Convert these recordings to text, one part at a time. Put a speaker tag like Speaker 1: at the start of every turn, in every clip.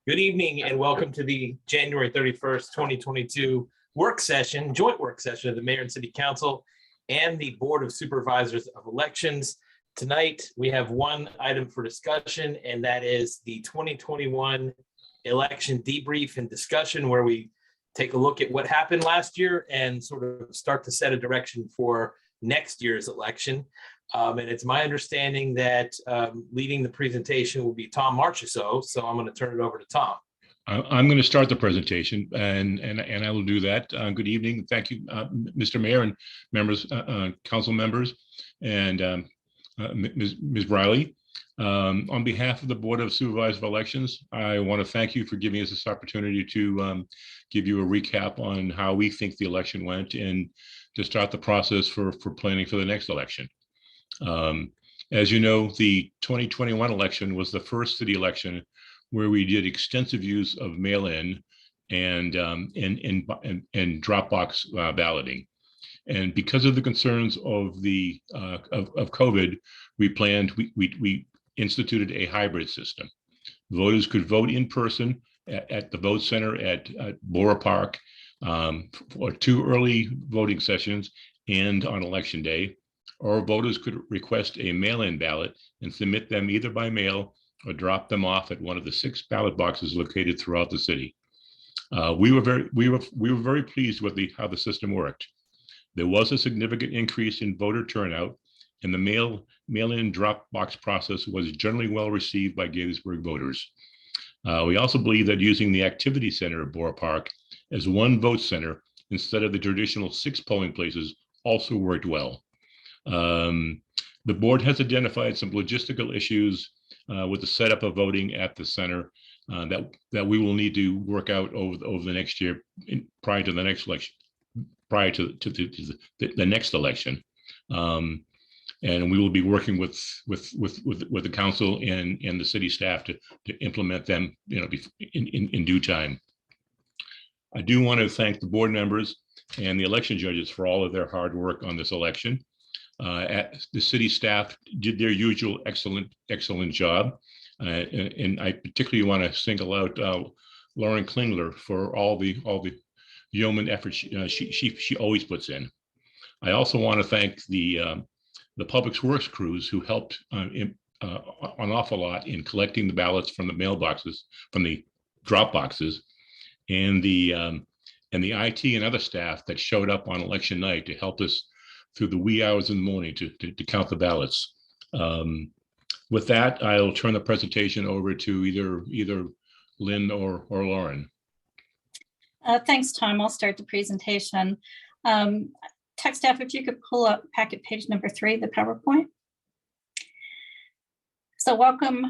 Speaker 1: Good evening and welcome to the January 31st, 2022 work session, joint work session of the Mayor and City Council and the Board of Supervisors of Elections. Tonight, we have one item for discussion, and that is the 2021 election debrief and discussion, where we take a look at what happened last year and sort of start to set a direction for next year's election. And it's my understanding that leading the presentation will be Tom Marchessault, so I'm going to turn it over to Tom.
Speaker 2: I'm going to start the presentation, and I will do that. Good evening. Thank you, Mr. Mayor and members, council members, and Ms. Briley. On behalf of the Board of Supervisors of Elections, I want to thank you for giving us this opportunity to give you a recap on how we think the election went and to start the process for planning for the next election. As you know, the 2021 election was the first city election where we did extensive use of mail-in and Dropbox balloting. And because of the concerns of the of COVID, we instituted a hybrid system. Voters could vote in person at the vote center at Borough Park for 2 early voting sessions and on election day, or voters could request a mail-in ballot and submit them either by mail or drop them off at one of the 6 ballot boxes located throughout the city. We were very pleased with how the system worked. There was a significant increase in voter turnout, and the mail-in drop box process was generally well received by Gaithersburg voters. We also believe that using the activity center at Borough Park as one vote center instead of the traditional 6 polling places also worked well. The board has identified some logistical issues with the setup of voting at the center that we will need to work out over the next year prior to the next election, prior to the next election. And we will be working with the council and the city staff to implement them, in due time. I do want to thank the board members and the election judges for all of their hard work on this election. The city staff did their usual excellent job, and I particularly want to single out Lauren Klingler for all the yeoman effort she always puts in. I also want to thank the Public Works crews who helped an awful lot in collecting the ballots from the mailboxes, from the drop boxes, and the IT and other staff that showed up on election night to help us through the wee hours in the morning to count the ballots. With that, I'll turn the presentation over to either Lynn or Lauren.
Speaker 3: Thanks, Tom. I'll start the presentation. Tech staff, if you could pull up packet page number 3, the PowerPoint. So welcome,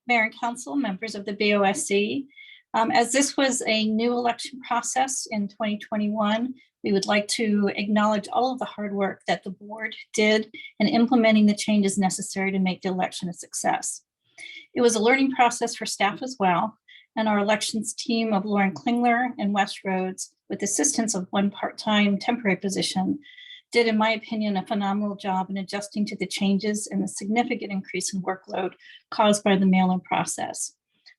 Speaker 3: Mayor and Council, members of the BOSC. As this was a new election process in 2021, we would like to acknowledge all of the hard work that the board did in implementing the changes necessary to make the election a success. It was a learning process for staff as well, and our elections team of Lauren Klingler and Wes Rhodes, with assistance of one part-time temporary position, did, in my opinion, a phenomenal job in adjusting to the changes and the significant increase in workload caused by the mail-in process.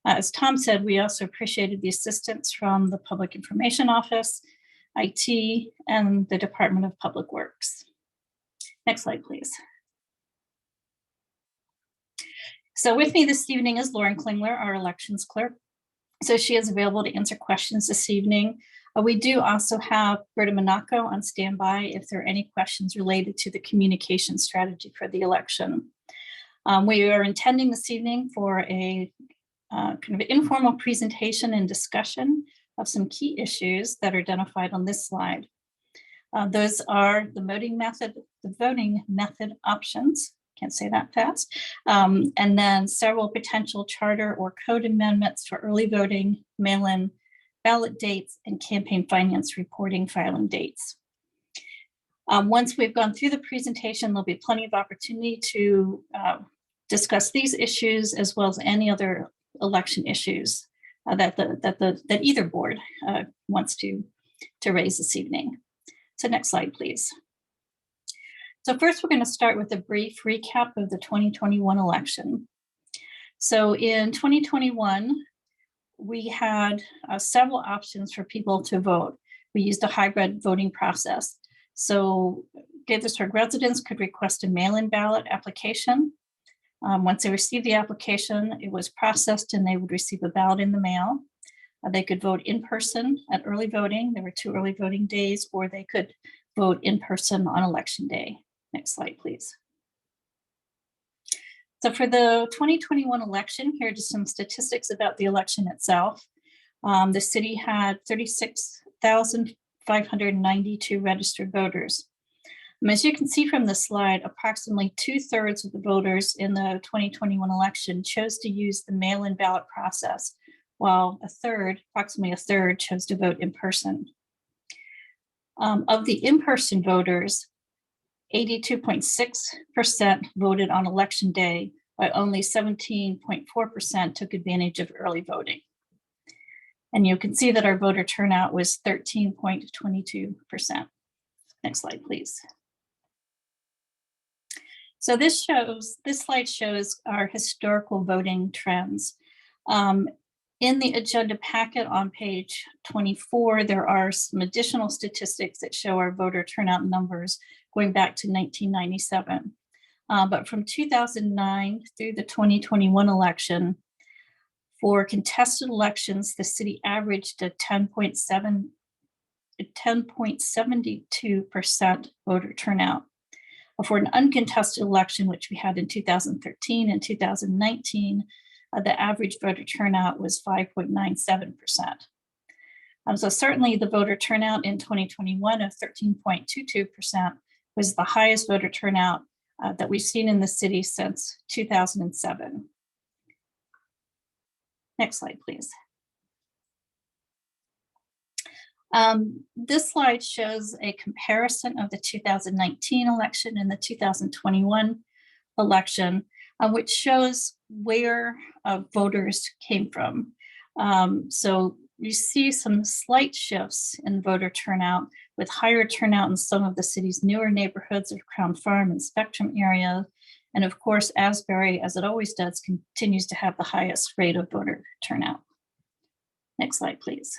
Speaker 3: As Tom said, we also appreciated the assistance from the Public Information Office, IT, and the Department of Public Works. Next slide, please. So with me this evening is Lauren Klingler, our elections clerk. So she is available to answer questions this evening. We do also have Berta Monaco on standby if there are any questions related to the communication strategy for the election. We are intending this evening for a kind of informal presentation and discussion of some key issues that are identified on this slide. Those are the voting method options, can't say that fast, and then several potential charter or code amendments for early voting, mail-in, ballot dates, and campaign finance reporting filing dates. Once we've gone through the presentation, there'll be plenty of opportunity to discuss these issues as well as any other election issues that either board wants to raise this evening. So next slide, please. So first, we're going to start with a brief recap of the 2021 election. So in 2021, we had several options for people to vote. We used a hybrid voting process. So Gaithersburg residents could request a mail-in ballot application. Once they received the application, it was processed and they would receive a ballot in the mail. They could vote in person at early voting. There were 2 early voting days, or they could vote in person on election day. Next slide, please. So for the 2021 election, here are just some statistics about the election itself. The city had 36,592 registered voters. As you can see from the slide, approximately 2/3 of the voters in the 2021 election chose to use the mail-in ballot process, while approximately a third, chose to vote in person. Of the in-person voters, 82.6% voted on election day, while only 17.4% took advantage of early voting. And you can see that our voter turnout was 13.22%. Next slide, please. So this slide shows our historical voting trends. In the agenda packet on page 24, there are some additional statistics that show our voter turnout numbers going back to 1997. But from 2009 through the 2021 election, for contested elections, the city averaged a 10.72% voter turnout. For an uncontested election, which we had in 2013 and 2019, the average voter turnout was 5.97%. So certainly the voter turnout in 2021 of 13.22% was the highest voter turnout that we've seen in the city since 2007. Next slide, please. This slide shows a comparison of the 2019 election and the 2021 election, which shows where voters came from. So you see some slight shifts in voter turnout, with higher turnout in some of the city's newer neighborhoods of Crown Farm and Spectrum area. And of course, Asbury, as it always does, continues to have the highest rate of voter turnout. Next slide, please.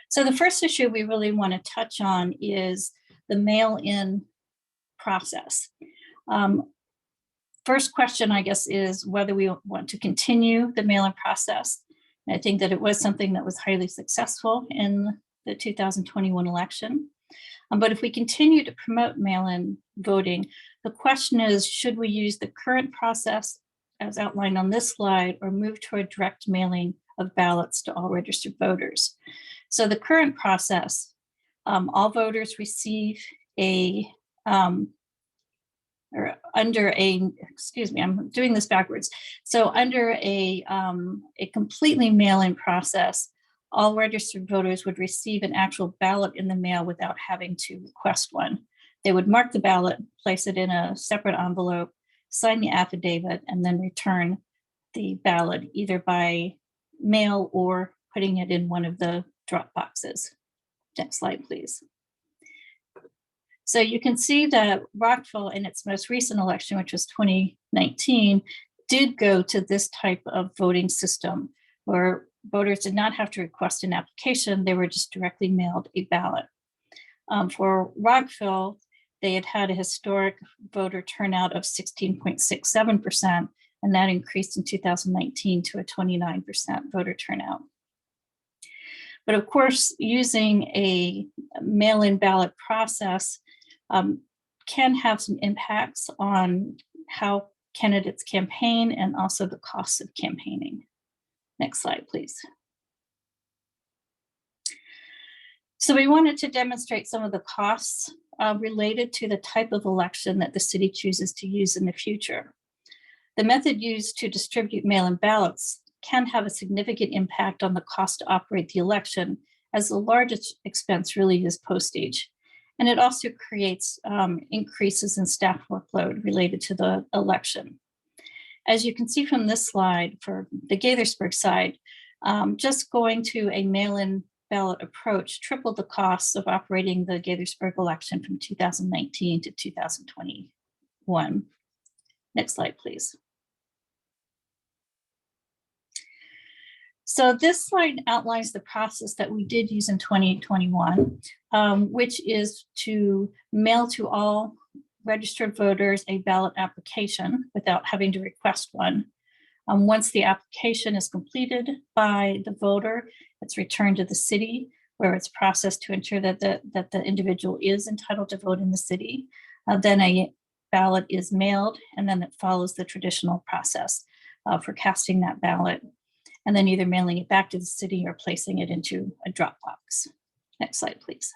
Speaker 3: So the first issue we really want to touch on is the mail-in process. First question, I guess, is whether we want to continue the mail-in process. And I think that it was something that was highly successful in the 2021 election. But if we continue to promote mail-in voting, the question is, should we use the current process as outlined on this slide or move toward direct mailing of ballots to all registered voters? So the current process, all voters receive I'm doing this backwards. So under a completely mail-in process, all registered voters would receive an actual ballot in the mail without having to request one. They would mark the ballot, place it in a separate envelope, sign the affidavit, and then return the ballot either by mail or putting it in one of the Dropboxes. Next slide, please. So you can see that Rockville in its most recent election, which was 2019, did go to this type of voting system where voters did not have to request an application. They were just directly mailed a ballot. For Rockville, they had had a historic voter turnout of 16.67%, and that increased in 2019 to a 29% voter turnout. But of course, using a mail-in ballot process can have some impacts on how candidates campaign and also the costs of campaigning. Next slide, please. So we wanted to demonstrate some of the costs related to the type of election that the city chooses to use in the future. The method used to distribute mail-in ballots can have a significant impact on the cost to operate the election, as the largest expense really is postage. And it also creates increases in staff workload related to the election. As you can see from this slide, for the Gaithersburg side, just going to a mail-in ballot approach tripled the costs of operating the Gaithersburg election from 2019 to 2021. Next slide, please. So this slide outlines the process that we did use in 2021, which is to mail to all registered voters a ballot application without having to request one. Once the application is completed by the voter, it's returned to the city where it's processed to ensure that the individual is entitled to vote in the city. Then a ballot is mailed, and then it follows the traditional process for casting that ballot, and then either mailing it back to the city or placing it into a Dropbox. Next slide, please.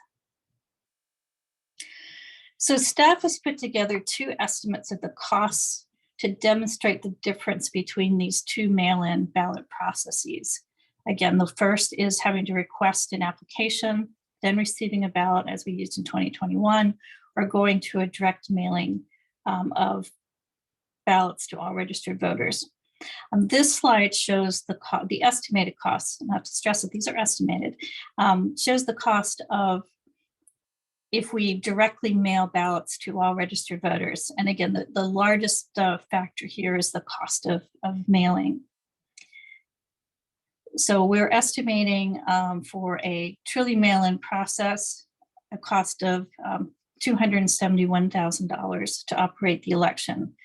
Speaker 3: So staff has put together two estimates of the costs to demonstrate the difference between these two mail-in ballot processes. Again, the first is having to request an application, then receiving a ballot as we used in 2021, or going to a direct mailing of ballots to all registered voters. This slide shows the estimated costs, not to stress that these are estimated, shows the cost of if we directly mail ballots to all registered voters. And again, the largest factor here is the cost of mailing. So we're estimating for a truly mail-in process, a cost of $271,000 to operate the election.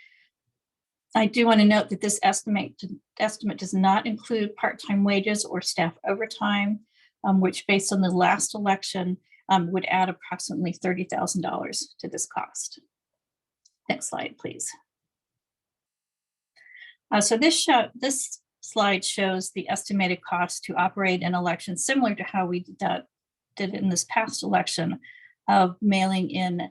Speaker 3: I do want to note that this estimate does not include part-time wages or staff overtime, which based on the last election would add approximately $30,000 to this cost. Next slide, please. So this slide shows the estimated cost to operate an election similar to how we did it in this past election of mailing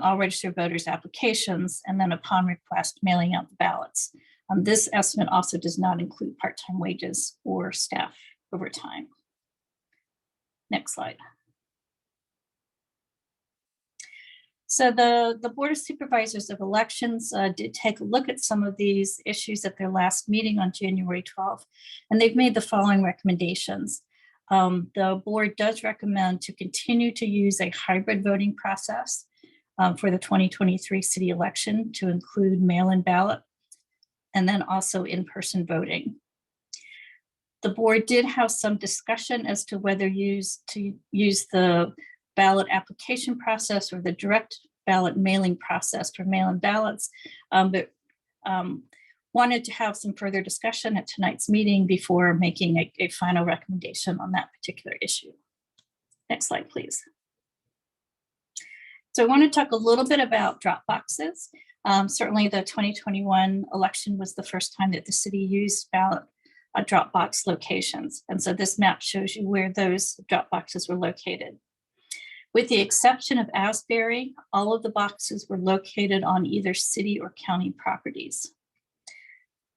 Speaker 3: all registered voters' applications, and then upon request, mailing out the ballots. This estimate also does not include part-time wages or staff overtime. Next slide. So the Board of Supervisors of Elections did take a look at some of these issues at their last meeting on January 12th, and they've made the following recommendations. The board does recommend to continue to use a hybrid voting process for the 2023 city election to include mail-in ballot and then also in-person voting. The board did have some discussion as to whether to use the ballot application process or the direct ballot mailing process for mail-in ballots, but wanted to have some further discussion at tonight's meeting before making a final recommendation on that particular issue. Next slide, please. So I want to talk a little bit about Dropboxes. Certainly the 2021 election was the first time that the city used ballot Dropbox locations. And so this map shows you where those Dropboxes were located. With the exception of Asbury, all of the boxes were located on either city or county properties.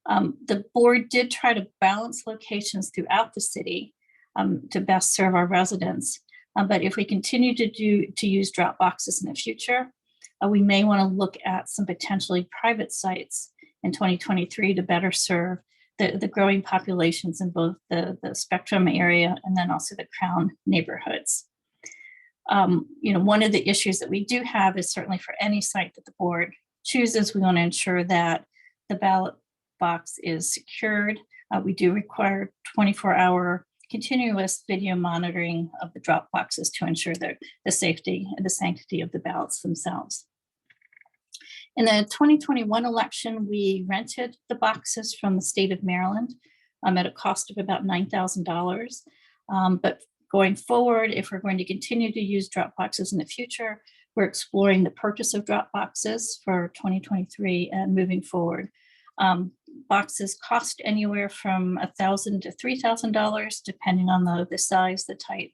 Speaker 3: The board did try to balance locations throughout the city to best serve our residents. But if we continue to use Dropboxes in the future, we may want to look at some potentially private sites in 2023 to better serve the growing populations in both the Spectrum area and then also the Crown neighborhoods. One of the issues that we do have is certainly for any site that the board chooses, we want to ensure that the ballot box is secured. We do require 24-hour continuous video monitoring of the drop boxes to ensure the safety and the sanctity of the ballots themselves. In the 2021 election, we rented the boxes from the state of Maryland at a cost of about $9,000. But going forward, if we're going to continue to use drop boxes in the future, we're exploring the purchase of drop boxes for 2023 and moving forward. Boxes cost anywhere from $1,000 to $3,000, depending on the size, the type.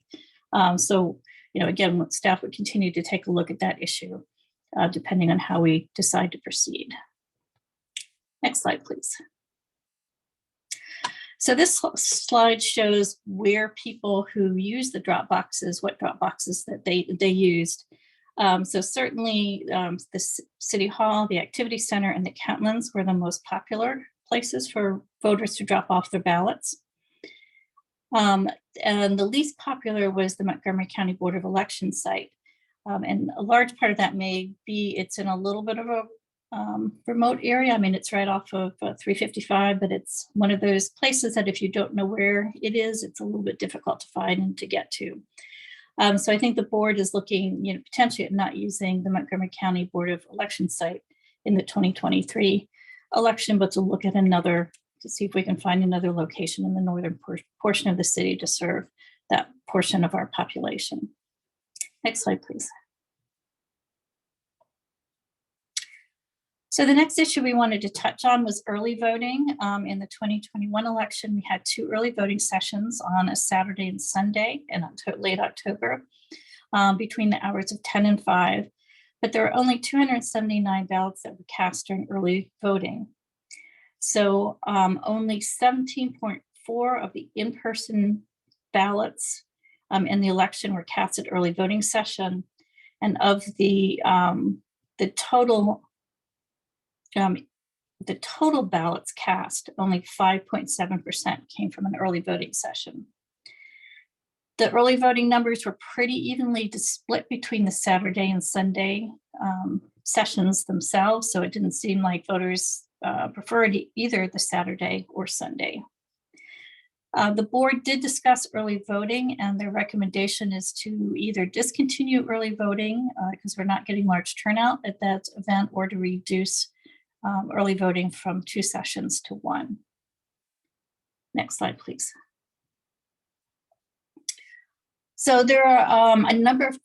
Speaker 3: So, again, staff would continue to take a look at that issue, depending on how we decide to proceed. Next slide, please. So this slide shows where people who use the drop boxes, what drop boxes that they used. So certainly the City Hall, the Activity Center, and the Kentlands were the most popular places for voters to drop off their ballots. And the least popular was the Montgomery County Board of Elections site. And a large part of that may be it's in a little bit of remote area. I mean, it's right off of 355, but it's one of those places that if you don't know where it is, it's a little bit difficult to find and to get to. So I think the board is looking, potentially at not using the Montgomery County Board of Elections site in the 2023 election, but to look at to see if we can find another location in the northern portion of the city to serve that portion of our population. Next slide, please. So the next issue we wanted to touch on was early voting. In the 2021 election, we had 2 early voting sessions on a Saturday and Sunday in late October between the hours of 10 and 5, but there were only 279 ballots that were cast during early voting. So only 17.4 of the in-person ballots in the election were cast at early voting session, and of the total ballots cast, only 5.7% came from an early voting session. The early voting numbers were pretty evenly split between the Saturday and Sunday sessions themselves, so it didn't seem like voters preferred either the Saturday or Sunday. The board did discuss early voting, and their recommendation is to either discontinue early voting because we're not getting large turnout at that event, or to reduce early voting from 2 sessions to 1. Next slide, please. So there are a number of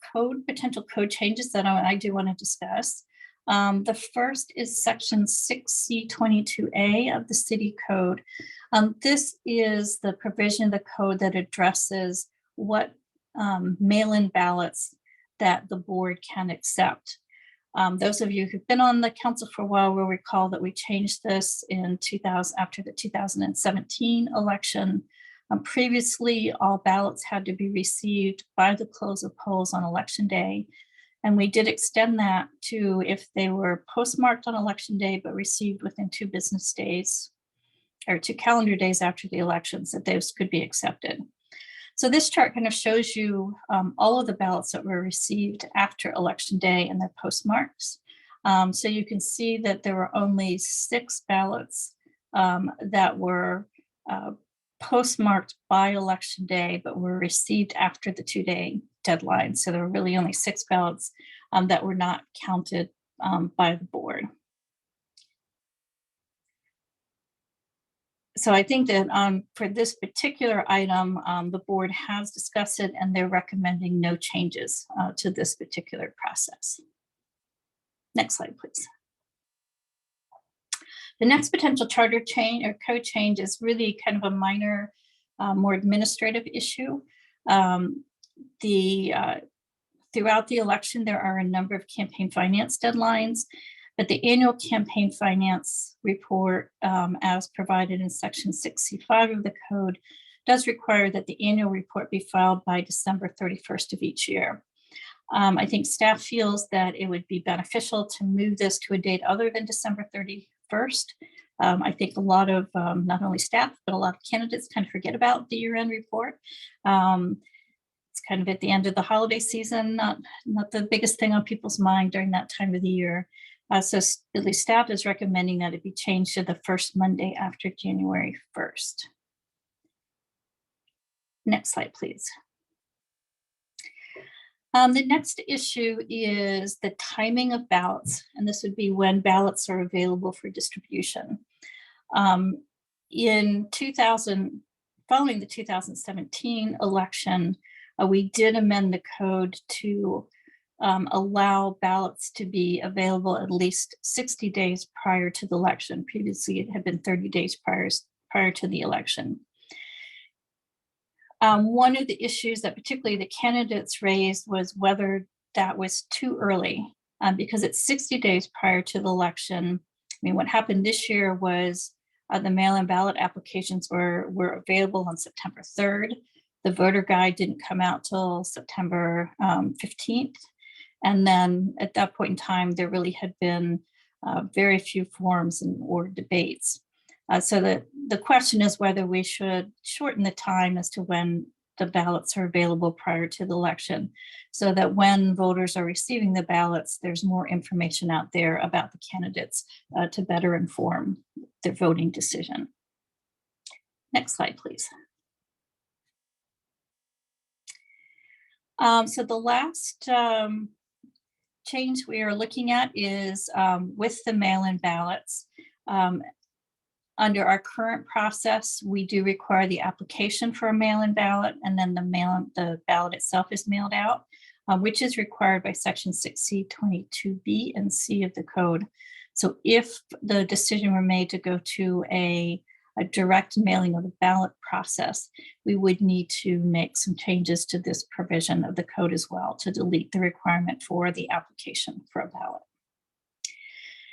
Speaker 3: potential code changes that I do want to discuss. The first is section 6C22A of the city code. This is the provision of the code that addresses what mail-in ballots that the board can accept. Those of you who've been on the council for a while will recall that we changed this in after the 2017 election. Previously, all ballots had to be received by the close of polls on election day. And we did extend that to if they were postmarked on election day, but received within 2 business days or 2 calendar days after the elections, that those could be accepted. So this chart kind of shows you all of the ballots that were received after election day and their postmarks. So you can see that there were only 6 ballots that were postmarked by election day, but were received after the 2-day deadline. So there were really only 6 ballots that were not counted by the board. So I think that for this particular item, the board has discussed it, and they're recommending no changes to this particular process. Next slide, please. The next potential charter change or code change is really kind of a minor, more administrative issue. Throughout the election, there are a number of campaign finance deadlines, but the annual campaign finance report, as provided in section 6C5 of the code, does require that the annual report be filed by December 31st of each year. I think staff feels that it would be beneficial to move this to a date other than December 31st. I think a lot of not only staff, but a lot of candidates kind of forget about the year-end report. It's kind of at the end of the holiday season, not the biggest thing on people's mind during that time of the year. So at least staff is recommending that it be changed to the first Monday after January 1st. Next slide, please. The next issue is the timing of ballots, and this would be when ballots are available for distribution. Following the 2017 election, we did amend the code to allow ballots to be available at least 60 days prior to the election. Previously, it had been 30 days prior to the election. One of the issues that particularly the candidates raised was whether that was too early, because it's 60 days prior to the election. I mean, what happened this year was the mail-in ballot applications were available on September 3rd. The voter guide didn't come out till September 15th. And then at that point in time, there really had been very few forums or debates. So the question is whether we should shorten the time as to when the ballots are available prior to the election, so that when voters are receiving the ballots, there's more information out there about the candidates to better inform their voting decision. Next slide, please. So the last change we are looking at is with the mail-in ballots. Under our current process, we do require the application for a mail-in ballot, and then the ballot itself is mailed out, which is required by section 6C 22B and C of the code. So if the decision were made to go to a direct mailing of the ballot process, we would need to make some changes to this provision of the code as well to delete the requirement for the application for a ballot.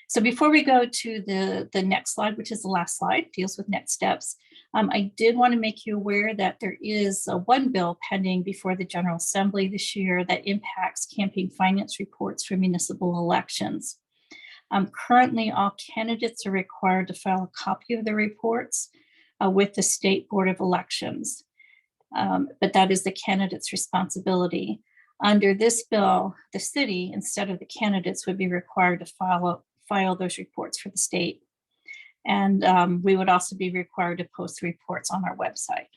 Speaker 3: So before we go to the next slide, which is the last slide, deals with next steps, I did want to make you aware that there is one bill pending before the General Assembly this year that impacts campaign finance reports for municipal elections. Currently, all candidates are required to file a copy of the reports with the State Board of Elections, but that is the candidate's responsibility. Under this bill, the city, instead of the candidates, would be required to file those reports for the state. And we would also be required to post the reports on our website.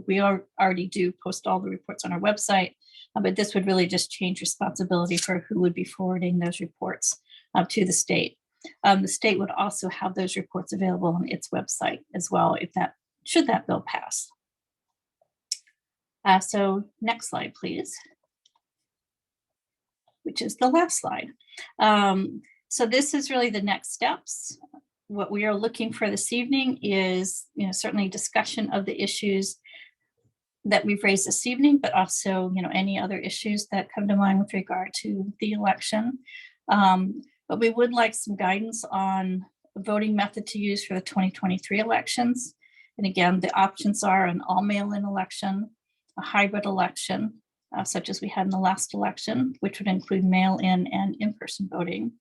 Speaker 3: We already do post all the reports on our website, but this would really just change responsibility for who would be forwarding those reports to the state. The state would also have those reports available on its website as well, should that bill pass. So next slide, please, which is the last slide. So this is really the next steps. What we are looking for this evening is, certainly discussion of the issues that we've raised this evening, but also, any other issues that come to mind with regard to the election. But we would like some guidance on voting method to use for the 2023 elections. And again, the options are an all mail-in election, a hybrid election, such as we had in the last election, which would include mail-in and in-person voting.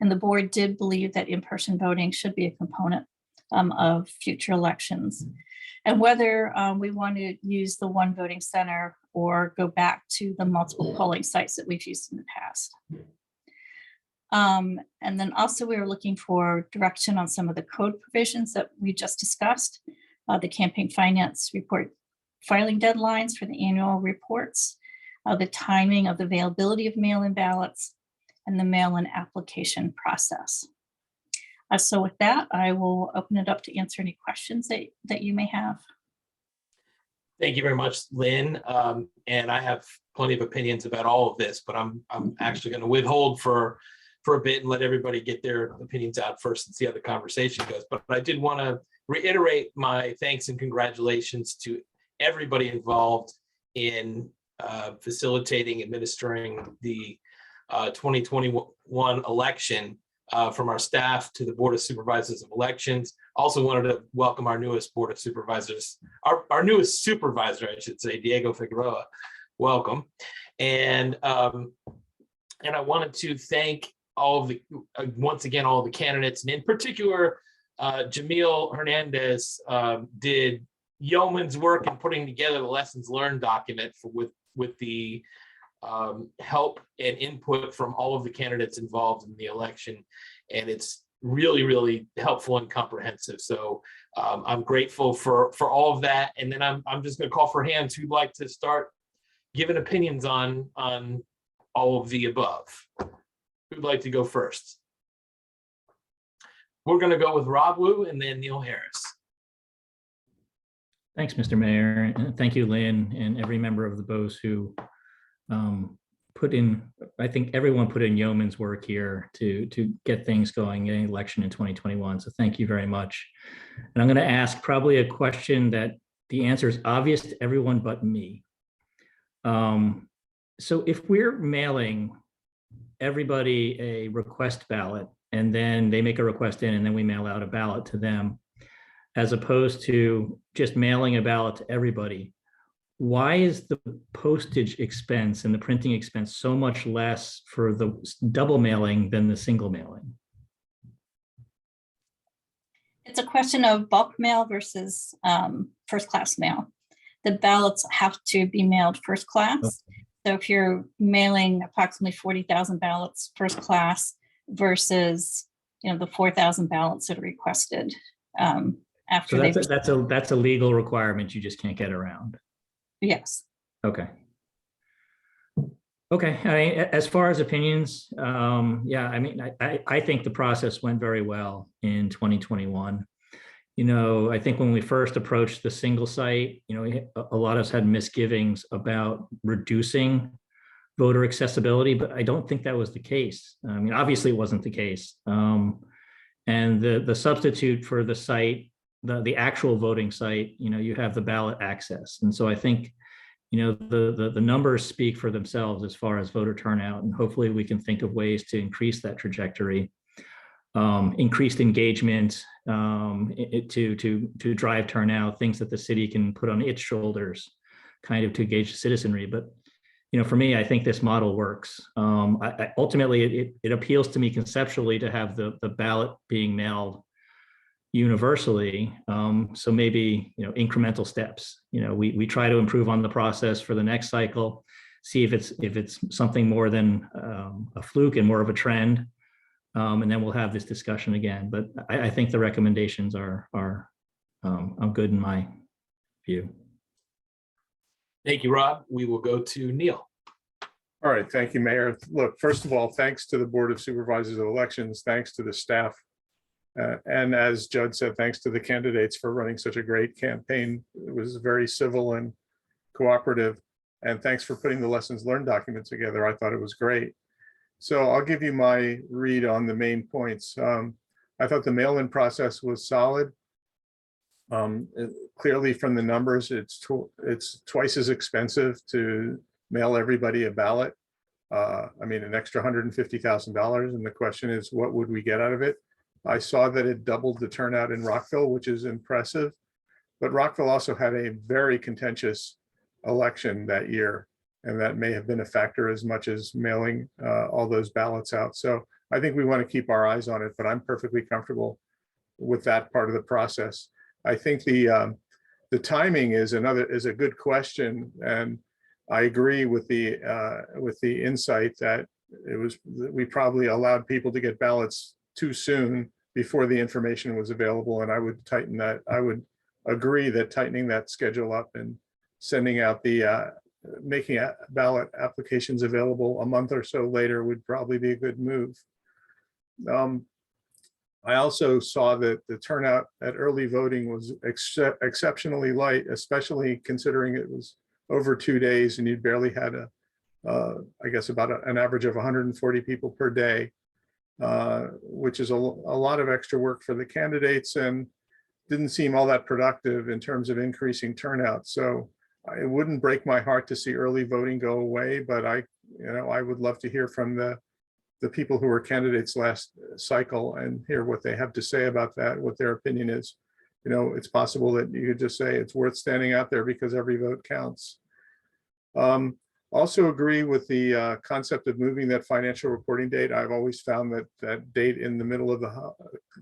Speaker 3: And the board did believe that in-person voting should be a component of future elections. And whether we want to use the one voting center or go back to the multiple polling sites that we've used in the past. And then also we were looking for direction on some of the code provisions that we just discussed, the campaign finance report filing deadlines for the annual reports, the timing of the availability of mail-in ballots, and the mail-in application process. So with that, I will open it up to answer any questions that you may have.
Speaker 1: Thank you very much, Lynn. And I have plenty of opinions about all of this, but I'm actually going to withhold for a bit and let everybody get their opinions out first and see how the conversation goes. But I did want to reiterate my thanks and congratulations to everybody involved in facilitating, administering the 2021 election, from our staff to the Board of Supervisors of Elections. Also wanted to welcome our newest Board of Supervisors, our newest supervisor, I should say, Diego Figueroa. Welcome. And I wanted to thank all of the, once again, all of the candidates, and in particular, Jamil Hernandez did yeoman's work in putting together the lessons learned document with the help and input from all of the candidates involved in the election. And it's really, really helpful and comprehensive. So I'm grateful for all of that. And then I'm just going to call for hands who'd like to start giving opinions on all of the above. Who'd like to go first? We're going to go with Rob Wu and then Neil Harris.
Speaker 4: Thanks, Mr. Mayor. And thank you, Lynn, and every member of the BOS who put in, I think everyone put in yeoman's work here to get things going in the election in 2021. So thank you very much. And I'm going to ask probably a question that the answer is obvious to everyone but me. So if we're mailing everybody a request ballot and then they make a request in and then we mail out a ballot to them, as opposed to just mailing a ballot to everybody, why is the postage expense and the printing expense so much less for the double mailing than the single mailing?
Speaker 3: It's a question of bulk mail versus first class mail. the ballots have to be mailed first class. So if you're mailing approximately 40,000 ballots first class versus, the 4,000 ballots that are requested after
Speaker 4: So that's a legal requirement. You just can't get around.
Speaker 3: Yes.
Speaker 4: Okay. Okay. I mean, as far as opinions, yeah, I mean, I think the process went very well in 2021. I think when we first approached the single site, a lot of us had misgivings about reducing voter accessibility, but I don't think that was the case. I mean, obviously it wasn't the case. And the substitute for the site, the actual voting site, you have the ballot access. And so I think, the numbers speak for themselves as far as voter turnout, and hopefully we can think of ways to increase that trajectory. Increased engagement to drive turnout, things that the city can put on its shoulders, kind of to engage the citizenry. But for me, I think this model works. Ultimately, it appeals to me conceptually to have the ballot being mailed universally. So maybe incremental steps. We try to improve on the process for the next cycle, see if it's something more than a fluke and more of a trend. And then we'll have this discussion again. But I think the recommendations are good in my view.
Speaker 1: Thank you, Rob. We will go to Neil.
Speaker 5: All right, thank you, Mayor. Look, first of all, thanks to the Board of Supervisors of Elections, thanks to the staff. And as Judd said, thanks to the candidates for running such a great campaign. It was very civil and cooperative. And thanks for putting the lessons learned document together. I thought it was great. So I'll give you my read on the main points. I thought the mail-in process was solid. Clearly from the numbers, it's twice as expensive to mail everybody a ballot. I mean, an extra $150,000. And the question is, what would we get out of it? I saw that it doubled the turnout in Rockville, which is impressive. But Rockville also had a very contentious election that year. And that may have been a factor as much as mailing all those ballots out. So I think we want to keep our eyes on it, but I'm perfectly comfortable with that part of the process. I think the timing is a good question, and I agree with the insight that we probably allowed people to get ballots too soon before the information was available, and I would tighten that. I would agree that tightening that schedule up and sending out making ballot applications available a month or so later would probably be a good move. I also saw that the turnout at early voting was exceptionally light, especially considering it was over 2 days and you barely had I guess about an average of 140 people per day, which is a lot of extra work for the candidates and didn't seem all that productive in terms of increasing turnout. So it wouldn't break my heart to see early voting go away, but I would love to hear from the people who were candidates last cycle and hear what they have to say about that, what their opinion is. It's possible that you could just say it's worth standing out there because every vote counts. Also agree with the concept of moving that financial reporting date. I've always found that date in the middle of the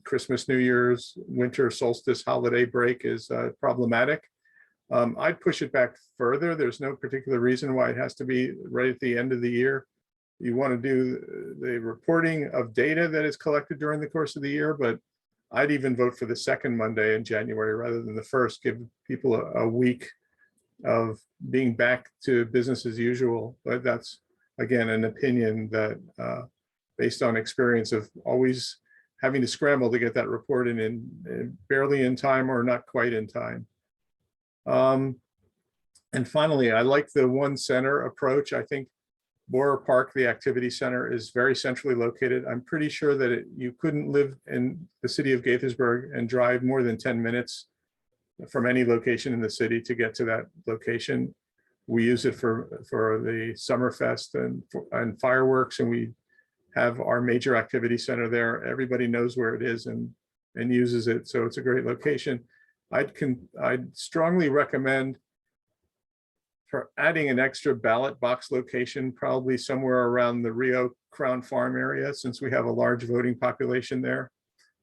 Speaker 5: Christmas, New Year's, winter solstice holiday break is problematic. I'd push it back further. There's no particular reason why it has to be right at the end of the year. You want to do the reporting of data that is collected during the course of the year, but I'd even vote for the second Monday in January rather than the first. Give people a week of being back to business as usual. But that's, again, an opinion that based on experience of always having to scramble to get that report in barely in time or not quite in time. And finally, I like the one center approach. I think Borough Park, the activity center, is very centrally located. I'm pretty sure that you couldn't live in the city of Gaithersburg and drive more than 10 minutes from any location in the city to get to that location. We use it for the Summerfest and fireworks, and we have our major activity center there. Everybody knows where it is and uses it, so it's a great location. I'd strongly recommend for adding an extra ballot box location, probably somewhere around the Rio Crown Farm area, since we have a large voting population there.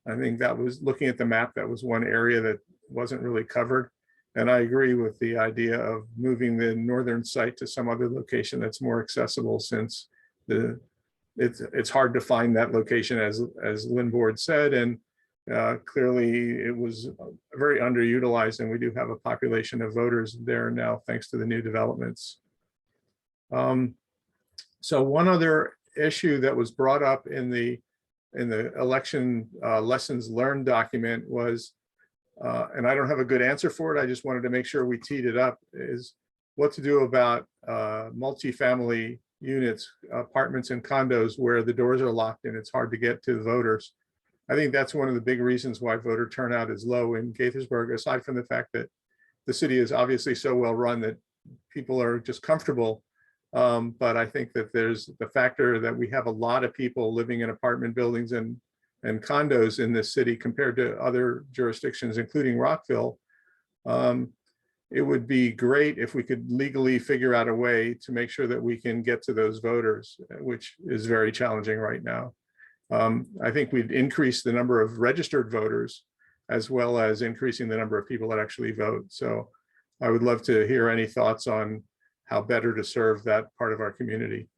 Speaker 5: I think that was, looking at the map, that was one area that wasn't really covered. And I agree with the idea of moving the northern site to some other location that's more accessible, since it's hard to find that location, as Lynn Board said, and clearly it was very underutilized, and we do have a population of voters there now thanks to the new developments. So one other issue that was brought up in the election lessons learned document was, and I don't have a good answer for it, I just wanted to make sure we teed it up, is what to do about multifamily units, apartments and condos where the doors are locked and it's hard to get to the voters. I think that's one of the big reasons why voter turnout is low in Gaithersburg, aside from the fact that the city is obviously so well run that people are just comfortable. But I think that there's the factor that we have a lot of people living in apartment buildings and condos in this city compared to other jurisdictions, including Rockville. It would be great if we could legally figure out a way to make sure that we can get to those voters, which is very challenging right now. I think we'd increase the number of registered voters as well as increasing the number of people that actually vote. So I would love to hear any thoughts on how better to serve that part of our community.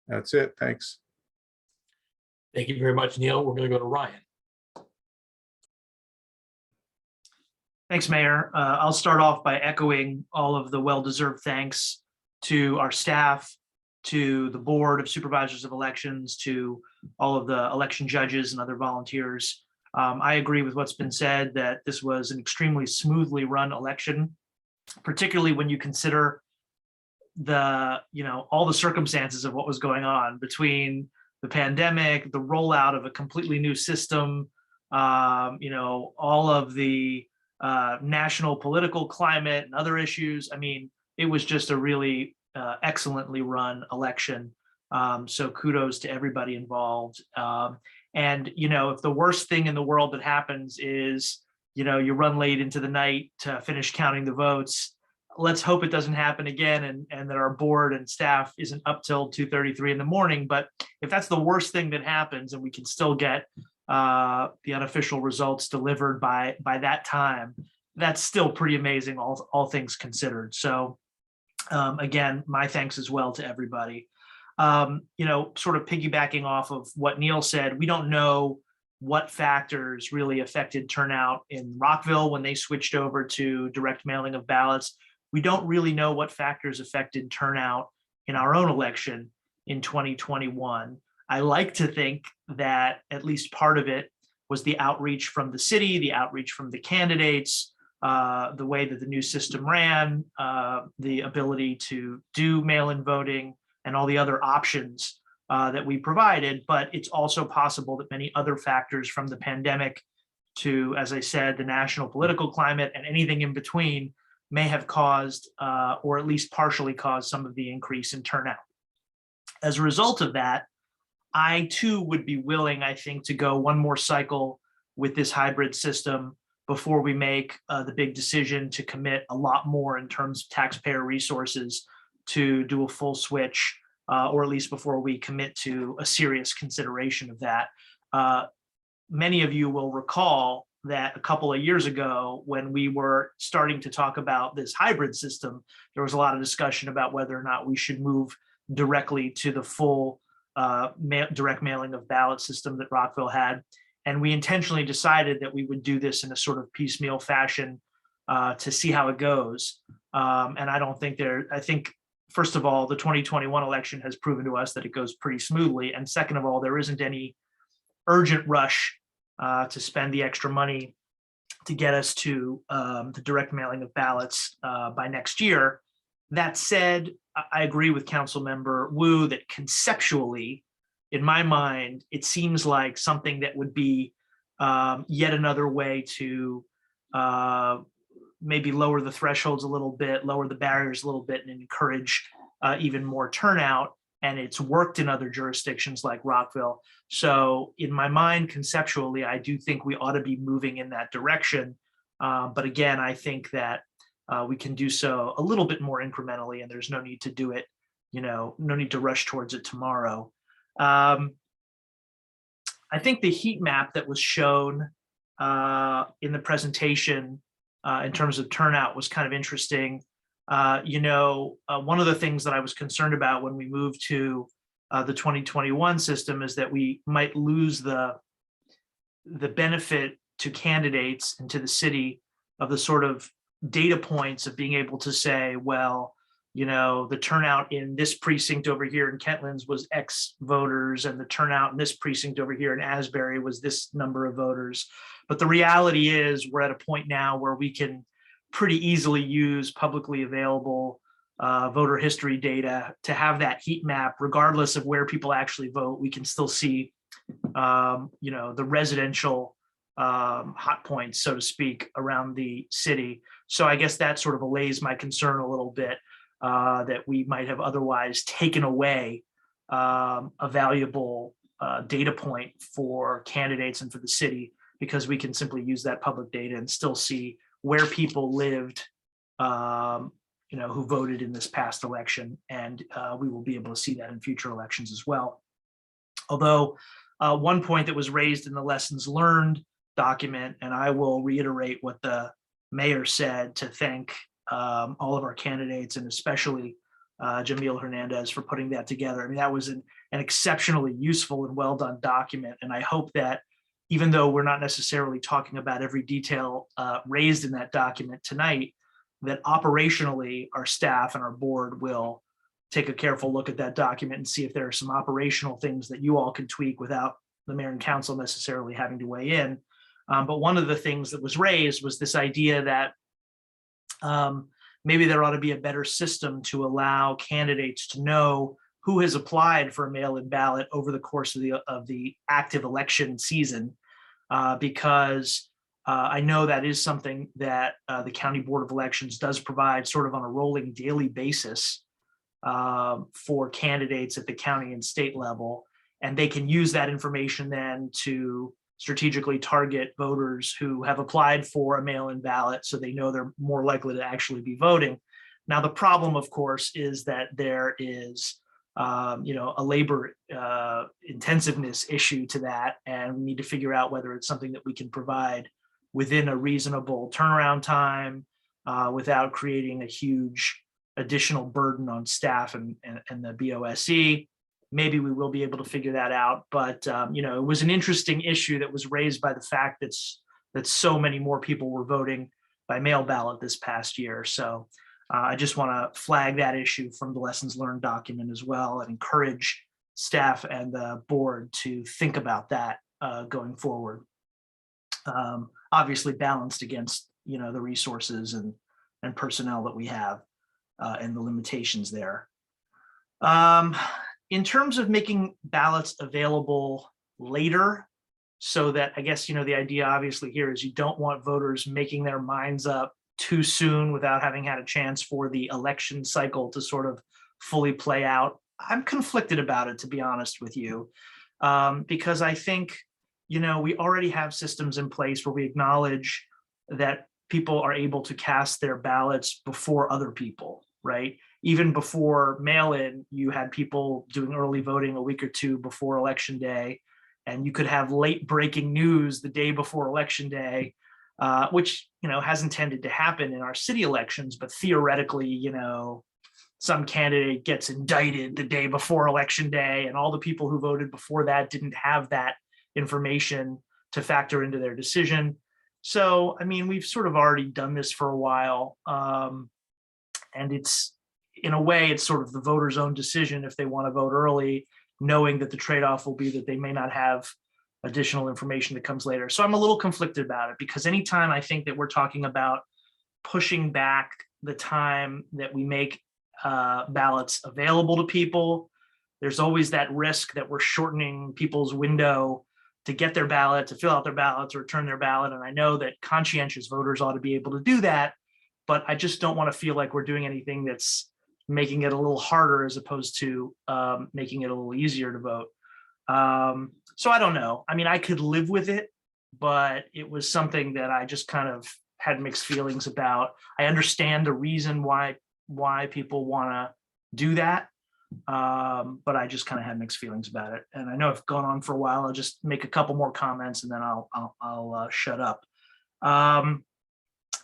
Speaker 5: That's it. Thanks.
Speaker 1: Thank you very much, Neil. We're going to go to Ryan.
Speaker 6: Thanks, Mayor. I'll start off by echoing all of the well-deserved thanks to our staff, to the Board of Supervisors of Elections, to all of the election judges and other volunteers. I agree with what's been said that this was an extremely smoothly run election, particularly when you consider all the circumstances of what was going on between the pandemic, the rollout of a completely new system, all of the national political climate and other issues. I mean, it was just a really excellently run election. So kudos to everybody involved. And, if the worst thing in the world that happens is, you run late into the night to finish counting the votes, let's hope it doesn't happen again, and that our board and staff isn't up till 2:33 in the morning. But if that's the worst thing that happens and we can still get the unofficial results delivered by that time, that's still pretty amazing, all things considered. So again, my thanks as well to everybody. Sort of piggybacking off of what Neil said, we don't know what factors really affected turnout in Rockville when they switched over to direct mailing of ballots. We don't really know what factors affected turnout in our own election in 2021. I like to think that at least part of it was the outreach from the city, the outreach from the candidates, the way that the new system ran, the ability to do mail-in voting, and all the other options that we provided. But it's also possible that many other factors, from the pandemic to, as I said, the national political climate and anything in between, may have caused, or at least partially caused, some of the increase in turnout. As a result of that, I too would be willing, I think, to go one more cycle with this hybrid system before we make the big decision to commit a lot more in terms of taxpayer resources to do a full switch, or at least before we commit to a serious consideration of that. Many of you will recall that a couple of years ago, when we were starting to talk about this hybrid system, there was a lot of discussion about whether or not we should move directly to the full direct mailing of ballot system that Rockville had. And we intentionally decided that we would do this in a sort of piecemeal fashion to see how it goes. And I think, first of all, the 2021 election has proven to us that it goes pretty smoothly. And second of all, there isn't any urgent rush to spend the extra money to get us to the direct mailing of ballots by next year. That said, I agree with Councilmember Wu that conceptually, in my mind, it seems like something that would be yet another way to maybe lower the thresholds a little bit, lower the barriers a little bit, and encourage even more turnout. And it's worked in other jurisdictions like Rockville. So in my mind, conceptually, I do think we ought to be moving in that direction. But again, I think that we can do so a little bit more incrementally, and there's no need to do it, no need to rush towards it tomorrow. I think the heat map that was shown in the presentation in terms of turnout was kind of interesting. One of the things that I was concerned about when we moved to the 2021 system is that we might lose the benefit to candidates and to the city of the sort of data points of being able to say, well, the turnout in this precinct over here in Kentlands was X voters, and the turnout in this precinct over here in Asbury was this number of voters. But the reality is we're at a point now where we can pretty easily use publicly available voter history data to have that heat map, regardless of where people actually vote. We can still see, the residential hot points, so to speak, around the city. So I guess that sort of allays my concern a little bit, that we might have otherwise taken away a valuable data point for candidates and for the city, because we can simply use that public data and still see where people lived, who voted in this past election. And we will be able to see that in future elections as well. Although one point that was raised in the lessons learned document, and I will reiterate what the mayor said to thank all of our candidates, and especially Jamil Hernandez for putting that together. I mean, that was an exceptionally useful and well done document. And I hope that even though we're not necessarily talking about every detail raised in that document tonight, that operationally our staff and our board will take a careful look at that document and see if there are some operational things that you all can tweak without the mayor and council necessarily having to weigh in. But one of the things that was raised was this idea that maybe there ought to be a better system to allow candidates to know who has applied for a mail-in ballot over the course of the active election season, because I know that is something that the County Board of Elections does provide sort of on a rolling daily basis for candidates at the county and state level. And they can use that information then to strategically target voters who have applied for a mail-in ballot, so they know they're more likely to actually be voting. Now, the problem, of course, is that there is a labor intensiveness issue to that, and we need to figure out whether it's something that we can provide within a reasonable turnaround time without creating a huge additional burden on staff and the BOSE. Maybe we will be able to figure that out, but it was an interesting issue that was raised by the fact that so many more people were voting by mail ballot this past year. So I just want to flag that issue from the lessons learned document as well, and encourage staff and the board to think about that going forward. Obviously balanced against the resources and personnel that we have and the limitations there. In terms of making ballots available later, so that I guess, the idea obviously here is you don't want voters making their minds up too soon without having had a chance for the election cycle to sort of fully play out. I'm conflicted about it, to be honest with you, because I think, we already have systems in place where we acknowledge that people are able to cast their ballots before other people, right? Even before mail-in, you had people doing early voting a week or two before Election Day, and you could have late breaking news the day before Election Day, which hasn't tended to happen in our city elections, but theoretically, some candidate gets indicted the day before Election Day, and all the people who voted before that didn't have that information to factor into their decision. So, I mean, we've sort of already done this for a while, and it's, in a way, it's sort of the voter's own decision if they want to vote early, knowing that the trade-off will be that they may not have additional information that comes later. So I'm a little conflicted about it, because anytime I think that we're talking about pushing back the time that we make ballots available to people, there's always that risk that we're shortening people's window to get their ballot, to fill out their ballots or return their ballot. And I know that conscientious voters ought to be able to do that, but I just don't want to feel like we're doing anything that's making it a little harder as opposed to making it a little easier to vote. So I don't know. I mean, I could live with it, but it was something that I just kind of had mixed feelings about. I understand the reason why people want to do that, but I just kind of had mixed feelings about it. And I know I've gone on for a while. I'll just make a couple more comments and then I'll shut up.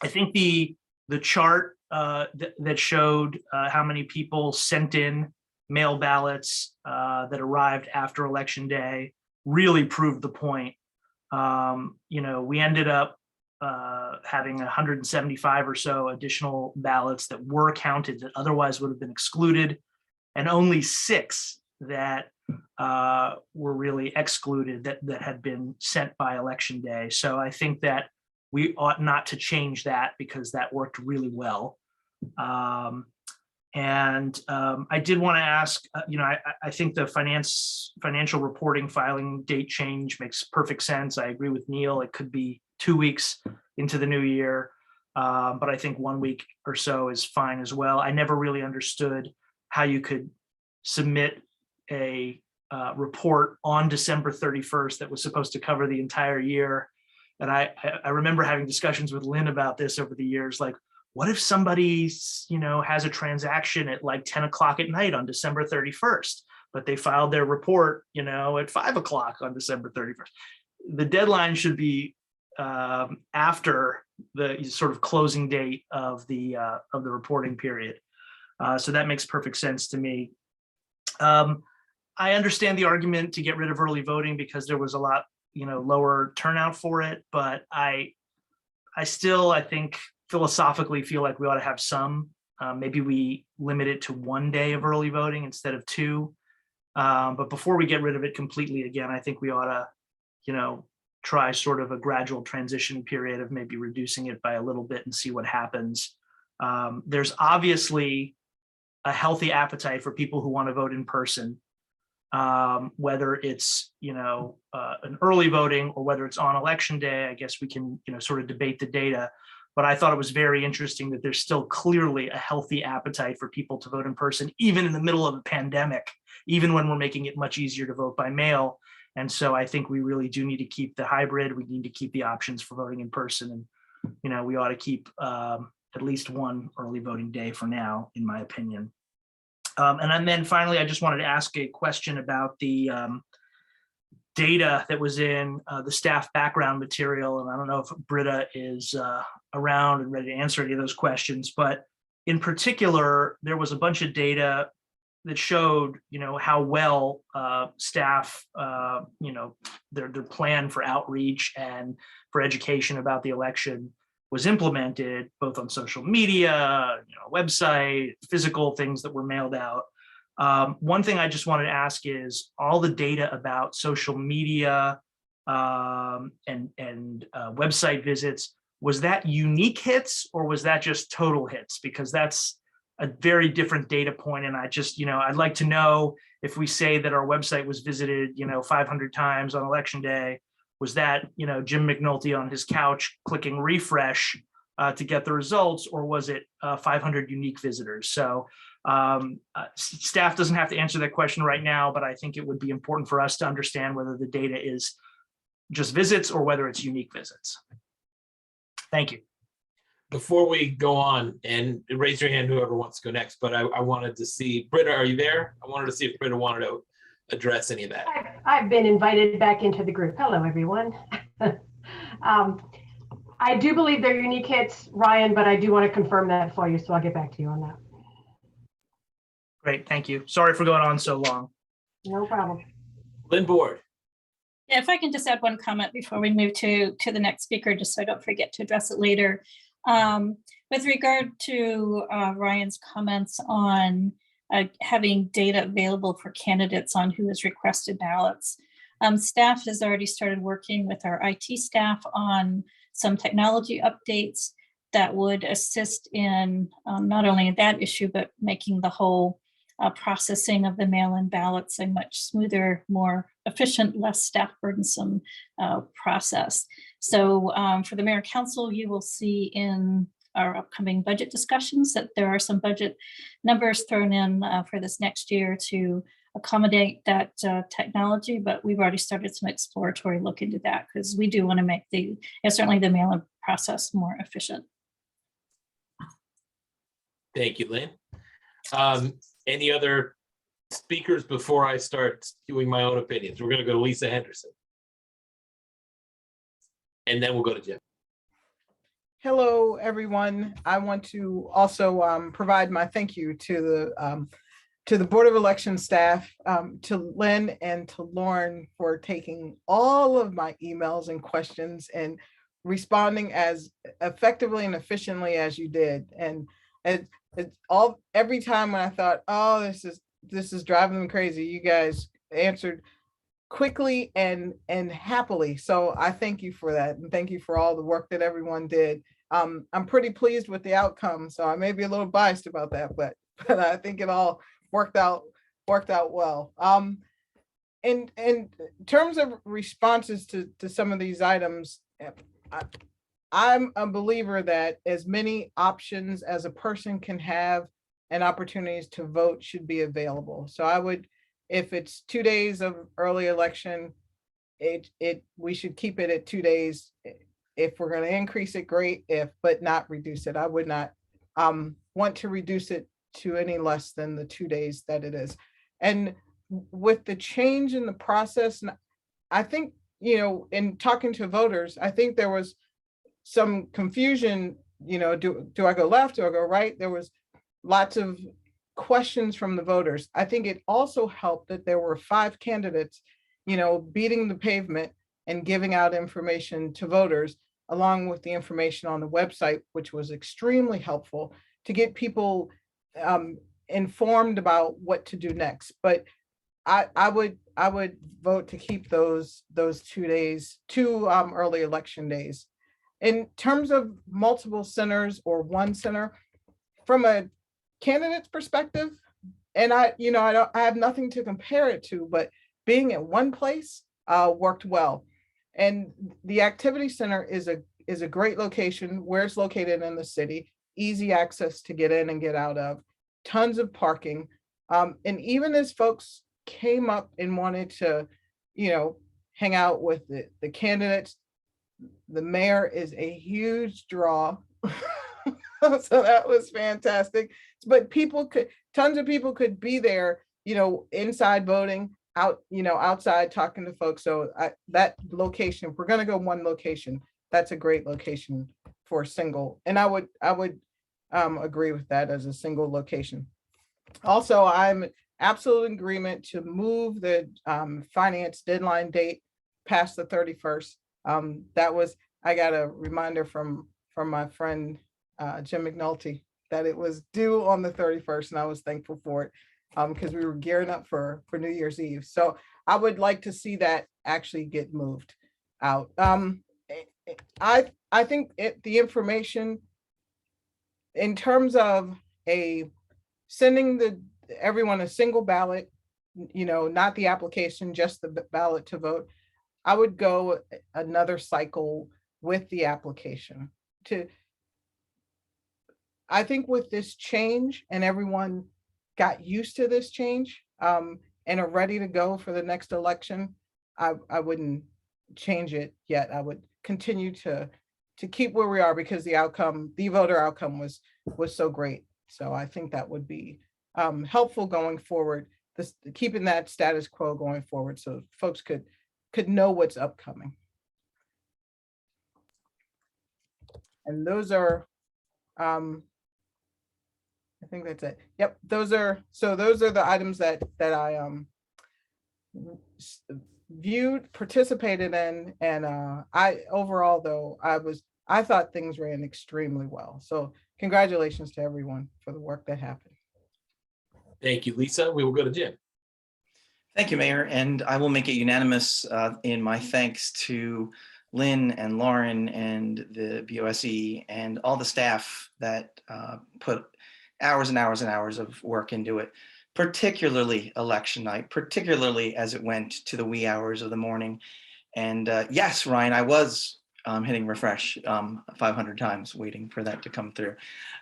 Speaker 6: I think the chart that showed how many people sent in mail ballots that arrived after Election Day really proved the point. We ended up having 175 or so additional ballots that were counted that otherwise would have been excluded, and only 6 that were really excluded that had been sent by Election Day. So I think that we ought not to change that because that worked really well. I did want to ask, I think the financial reporting filing date change makes perfect sense. I agree with Neil. It could be 2 weeks into the new year, but I think 1 week or so is fine as well. I never really understood how you could submit a report on December 31st that was supposed to cover the entire year. And I remember having discussions with Lynn about this over the years, like, what if somebody, has a transaction at like 10 o'clock at night on December 31st, but they filed their report, at 5 o'clock on December 31st. The deadline should be after the sort of closing date of the reporting period. So that makes perfect sense to me. I understand the argument to get rid of early voting because there was a lot, lower turnout for it, but I think philosophically feel like we ought to have some. Maybe we limit it to 1 day of early voting instead of 2. But before we get rid of it completely again, I think we ought to, try sort of a gradual transition period of maybe reducing it by a little bit and see what happens. There's obviously a healthy appetite for people who want to vote in person, whether it's, an early voting or whether it's on Election Day. I guess we can, sort of debate the data. But I thought it was very interesting that there's still clearly a healthy appetite for people to vote in person, even in the middle of a pandemic, even when we're making it much easier to vote by mail. And so I think we really do need to keep the hybrid. We need to keep the options for voting in person. And, we ought to keep at least one early voting day for now, in my opinion. And then finally, I just wanted to ask a question about the data that was in the staff background material. And I don't know if Britta is around and ready to answer any of those questions, but in particular, there was a bunch of data that showed, how well staff, their plan for outreach and for education about the election was implemented, both on social media, website, physical things that were mailed out. One thing I just wanted to ask is all the data about social media and website visits, was that unique hits or was that just total hits? Because that's a very different data point. And I'd like to know if we say that our website was visited, 500 times on Election Day, was that, Jim McNulty on his couch clicking refresh to get the results, or was it 500 unique visitors? So staff doesn't have to answer that question right now, but I think it would be important for us to understand whether the data is just visits or whether it's unique visits. Thank you.
Speaker 1: Before we go on, and raise your hand, whoever wants to go next, but I wanted to see, Britta, are you there? I wanted to see if Britta wanted to address any of that.
Speaker 7: I've been invited back into the group. Hello, everyone. I do believe they're unique hits, Ryan, but I do want to confirm that for you, so I'll get back to you on that.
Speaker 6: Great, thank you. Sorry for going on so long.
Speaker 7: No problem.
Speaker 1: Lynn Board.
Speaker 3: Yeah, if I can just add one comment before we move to the next speaker, just so I don't forget to address it later. With regard to Ryan's comments on having data available for candidates on who has requested ballots, staff has already started working with our IT staff on some technology updates that would assist in not only that issue, but making the whole processing of the mail-in ballots a much smoother, more efficient, less staff burdensome process. So for the mayor and council, you will see in our upcoming budget discussions that there are some budget numbers thrown in for this next year to accommodate that technology, but we've already started some exploratory look into that because we do want to make certainly the mail-in process more efficient.
Speaker 1: Thank you, Lynn. Any other speakers before I start spewing my own opinions? We're going to go to Lisa Henderson. And then we'll go to Jim.
Speaker 8: Hello, everyone. I want to also provide my thank you to the Board of Election staff, to Lynn and to Lauren for taking all of my emails and questions and responding as effectively and efficiently as you did. And every time when I thought, oh, this is driving them crazy, you guys answered quickly and happily. So I thank you for that. And thank you for all the work that everyone did. I'm pretty pleased with the outcome. So I may be a little biased about that, but I think it all worked out well. In terms of responses to some of these items, I'm a believer that as many options as a person can have and opportunities to vote should be available. So I would, if it's 2 days of early election, we should keep it at 2 days. If we're going to increase it, great. But not reduce it. I would not want to reduce it to any less than the 2 days that it is. And with the change in the process, I think, in talking to voters, I think there was some confusion, do I go left? Do I go right? There was lots of questions from the voters. I think it also helped that there were 5 candidates, beating the pavement and giving out information to voters, along with the information on the website, which was extremely helpful to get people informed about what to do next. But I would vote to keep those 2 days, 2 early election days. In terms of multiple centers or one center, from a candidate's perspective, and I have nothing to compare it to, but being at one place worked well. And the activity center is a great location where it's located in the city, easy access to get in and get out of, tons of parking. And even as folks came up and wanted to, hang out with the candidates, the mayor is a huge draw. So that was fantastic. But tons of people could be there, inside voting, outside talking to folks. So that location, if we're going to go one location, that's a great location for a single. And I would agree with that as a single location. Also, I'm absolute agreement to move the finance deadline date past the 31st. I got a reminder from my friend Jim McNulty that it was due on the 31st, and I was thankful for it because we were gearing up for New Year's Eve. So I would like to see that actually get moved out. I think the information in terms of sending everyone a single ballot, not the application, just the ballot to vote, I would go another cycle with the application. I think with this change, and everyone got used to this change and are ready to go for the next election, I wouldn't change it yet. I would continue to keep where we are because the voter outcome was so great. So I think that would be helpful going forward, keeping that status quo going forward so folks could know what's upcoming. And those are, I think that's it. Yep, those are the items that I viewed, participated in, and overall though, I thought things ran extremely well. So congratulations to everyone for the work that happened.
Speaker 1: Thank you, Lisa. We will go to Jim.
Speaker 9: Thank you, Mayor, and I will make it unanimous in my thanks to Lynn and Lauren and the BOSE and all the staff that put hours and hours and hours of work into it, particularly election night, particularly as it went to the wee hours of the morning. And yes, Ryan, I was hitting refresh 500 times waiting for that to come through.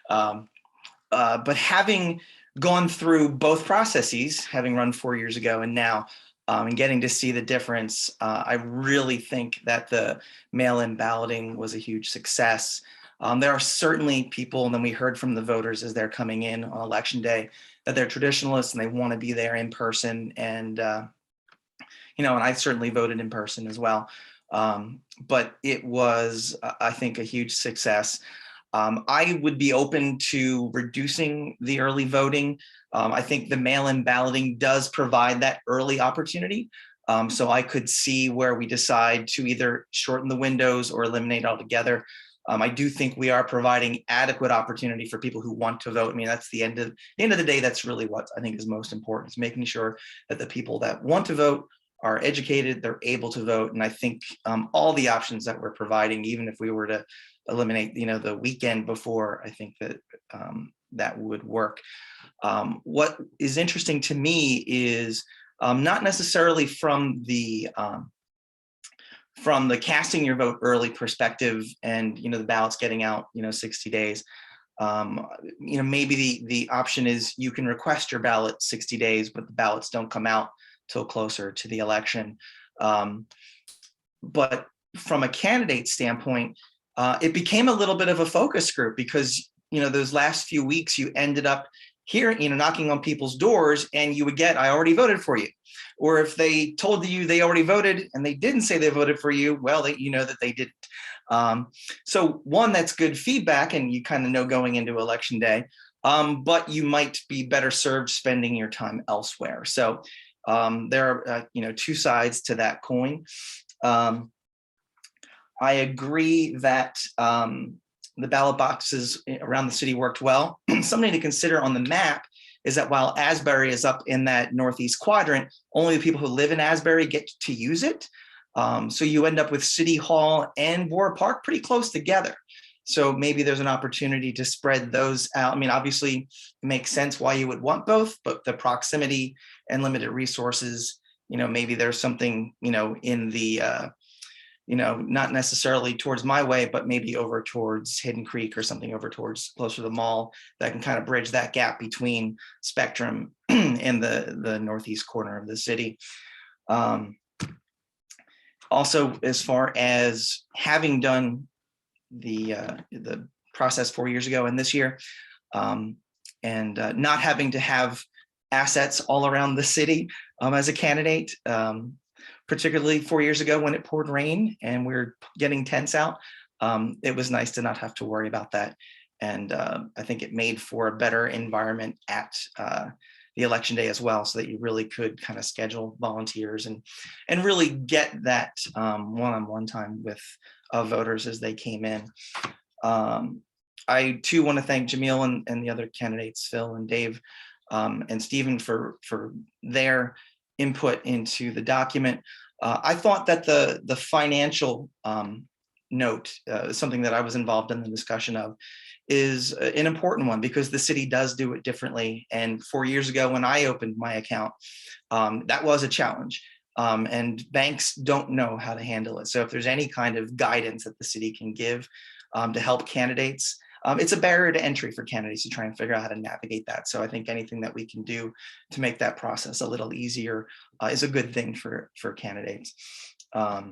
Speaker 9: But having gone through both processes, having run 4 years ago and now, and getting to see the difference, I really think that the mail-in balloting was a huge success. There are certainly people, and then we heard from the voters as they're coming in on election day, that they're traditionalists and they want to be there in person. And, and I certainly voted in person as well. But it was, I think, a huge success. I would be open to reducing the early voting. I think the mail-in balloting does provide that early opportunity. So I could see where we decide to either shorten the windows or eliminate altogether. I do think we are providing adequate opportunity for people who want to vote. I mean, that's the end of the day. That's really what I think is most important, is making sure that the people that want to vote are educated, they're able to vote. And I think all the options that we're providing, even if we were to eliminate, the weekend before, I think that that would work. What is interesting to me is not necessarily from the casting your vote early perspective and, the ballots getting out, 60 days. Maybe the option is you can request your ballot 60 days, but the ballots don't come out till closer to the election. But from a candidate standpoint, it became a little bit of a focus group because, those last few weeks you ended up here, knocking on people's doors, and you would get, "I already voted for you." Or if they told you they already voted and they didn't say they voted for you, well, that they didn't. So one, that's good feedback, and you kind of know going into election day, but you might be better served spending your time elsewhere. So there are, two sides to that coin. I agree that the ballot boxes around the city worked well. Something to consider on the map is that while Asbury is up in that northeast quadrant, only the people who live in Asbury get to use it. So you end up with City Hall and Borough Park pretty close together. So maybe there's an opportunity to spread those out. I mean, obviously it makes sense why you would want both, but the proximity and limited resources, maybe there's something, in the, not necessarily towards my way, but maybe over towards Hidden Creek or something over towards closer to the mall that can kind of bridge that gap between Spectrum and the northeast corner of the city. Also, as far as having done the process 4 years ago and this year, and not having to have assets all around the city as a candidate, particularly 4 years ago when it poured rain and we were getting tents out, it was nice to not have to worry about that. And I think it made for a better environment at the election day as well, so that you really could kind of schedule volunteers and really get that one-on-one time with voters as they came in. I too want to thank Jamil and the other candidates, Phil and Dave and Stephen, for their input into the document. I thought that the financial note, something that I was involved in the discussion of, is an important one because the city does do it differently. And 4 years ago when I opened my account, that was a challenge. And banks don't know how to handle it. So if there's any kind of guidance that the city can give to help candidates, it's a barrier to entry for candidates to try and figure out how to navigate that. So I think anything that we can do to make that process a little easier is a good thing for candidates. I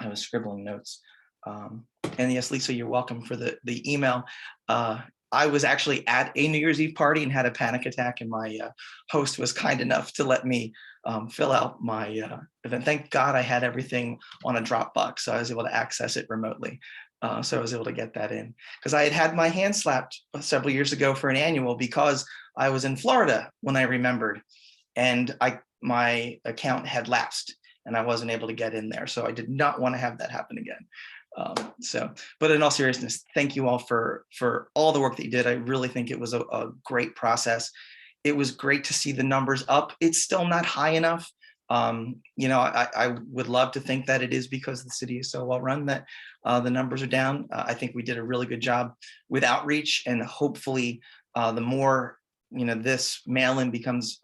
Speaker 9: was scribbling notes. And yes, Lisa, you're welcome for the email. I was actually at a New Year's Eve party and had a panic attack, and my host was kind enough to let me fill out my event. Thank God I had everything on a Dropbox, so I was able to access it remotely. So I was able to get that in, because I had my hand slapped several years ago for an annual because I was in Florida when I remembered, and my account had lapsed and I wasn't able to get in there. So I did not want to have that happen again. But in all seriousness, thank you all for all the work that you did. I really think it was a great process. It was great to see the numbers up. It's still not high enough. I would love to think that it is because the city is so well run that the numbers are down. I think we did a really good job with outreach, and hopefully the more this mail-in becomes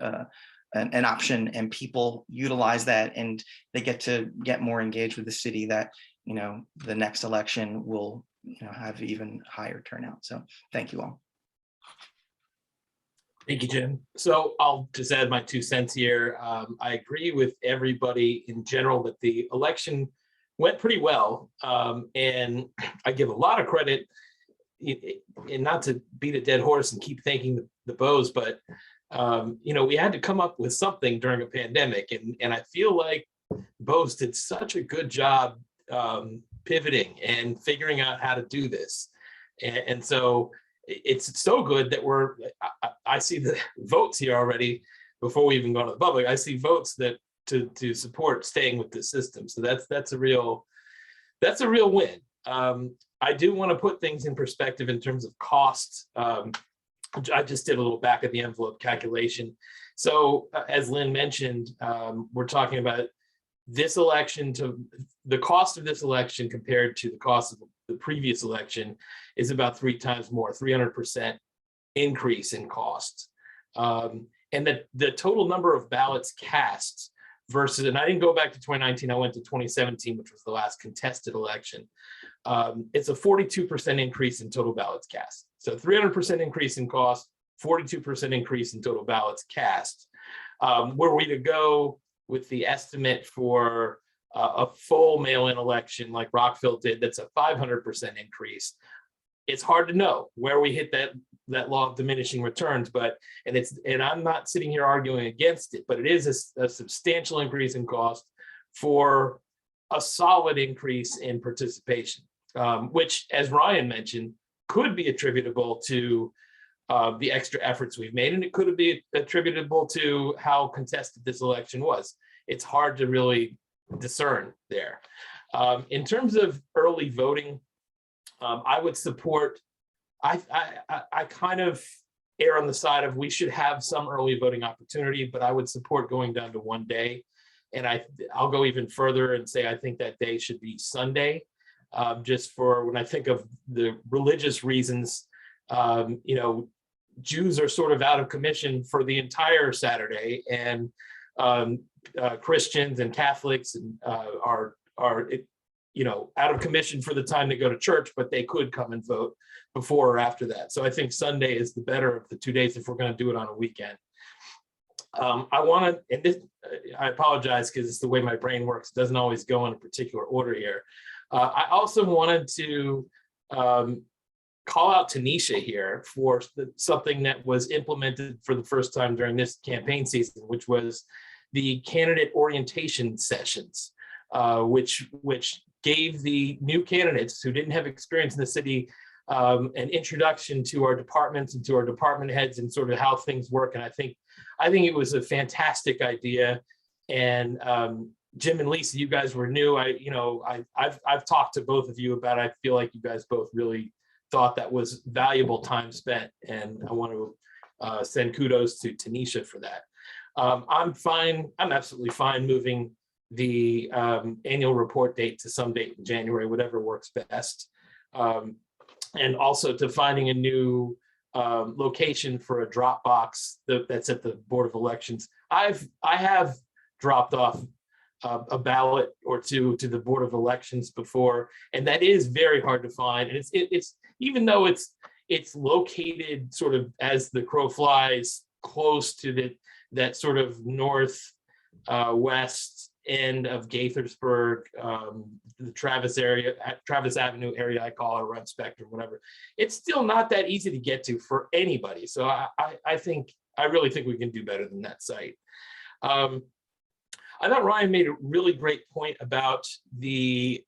Speaker 9: an option and people utilize that and they get more engaged with the city, that the next election will have even higher turnout. So thank you all.
Speaker 1: Thank you, Jim. So I'll just add my 2 cents here. I agree with everybody in general that the election went pretty well. And I give a lot of credit, and not to beat a dead horse and keep thanking the Bouts, but we had to come up with something during a pandemic. And I feel like Bose did such a good job pivoting and figuring out how to do this. And so it's so good that I see the votes here already before we even go to the public. I see votes that to support staying with the system. So that's a real win. I do want to put things in perspective in terms of costs. I just did a little back of the envelope calculation. So as Lynn mentioned, we're talking about this election to the cost of this election compared to the cost of the previous election is about 3 times more, 300% increase in cost. And the total number of ballots cast versus, and I didn't go back to 2019, I went to 2017, which was the last contested election. It's a 42% increase in total ballots cast. So 300% increase in cost, 42% increase in total ballots cast. Were we to go with the estimate for a full mail-in election like Rockville did, that's a 500% increase. It's hard to know where we hit that law of diminishing returns, and I'm not sitting here arguing against it, but it is a substantial increase in cost for a solid increase in participation, which, as Ryan mentioned, could be attributable to the extra efforts we've made, and it could be attributable to how contested this election was. It's hard to really discern there. In terms of early voting, I would support, I kind of err on the side of we should have some early voting opportunity, but I would support going down to 1 day. And I'll go even further and say I think that day should be Sunday, just for when I think of the religious reasons, Jews are sort of out of commission for the entire Saturday, and Christians and Catholics are out of commission for the time they go to church, but they could come and vote before or after that. So I think Sunday is the better of the 2 days if we're going to do it on a weekend. I apologize because it's the way my brain works. It doesn't always go in a particular order here. I also wanted to call out Tanisha here for something that was implemented for the first time during this campaign season, which was the candidate orientation sessions, which gave the new candidates who didn't have experience in the city an introduction to our departments and to our department heads and sort of how things work. And I think it was a fantastic idea. And Jim and Lisa, you guys were new. I've talked to both of you about it. I feel like you guys both really thought that was valuable time spent, and I want to send kudos to Tanisha for that. I'm absolutely fine moving the annual report date to some date in January, whatever works best. And also to finding a new location for a Dropbox that's at the Board of Elections. I have dropped off a ballot or two to the Board of Elections before, and that is very hard to find. And it's even though it's located sort of as the crow flies close to that sort of north west end of Gaithersburg, the Travis Avenue area, I call it, or Run Spectrum, whatever. It's still not that easy to get to for anybody. So I really think we can do better than that site. I thought Ryan made a really great point about the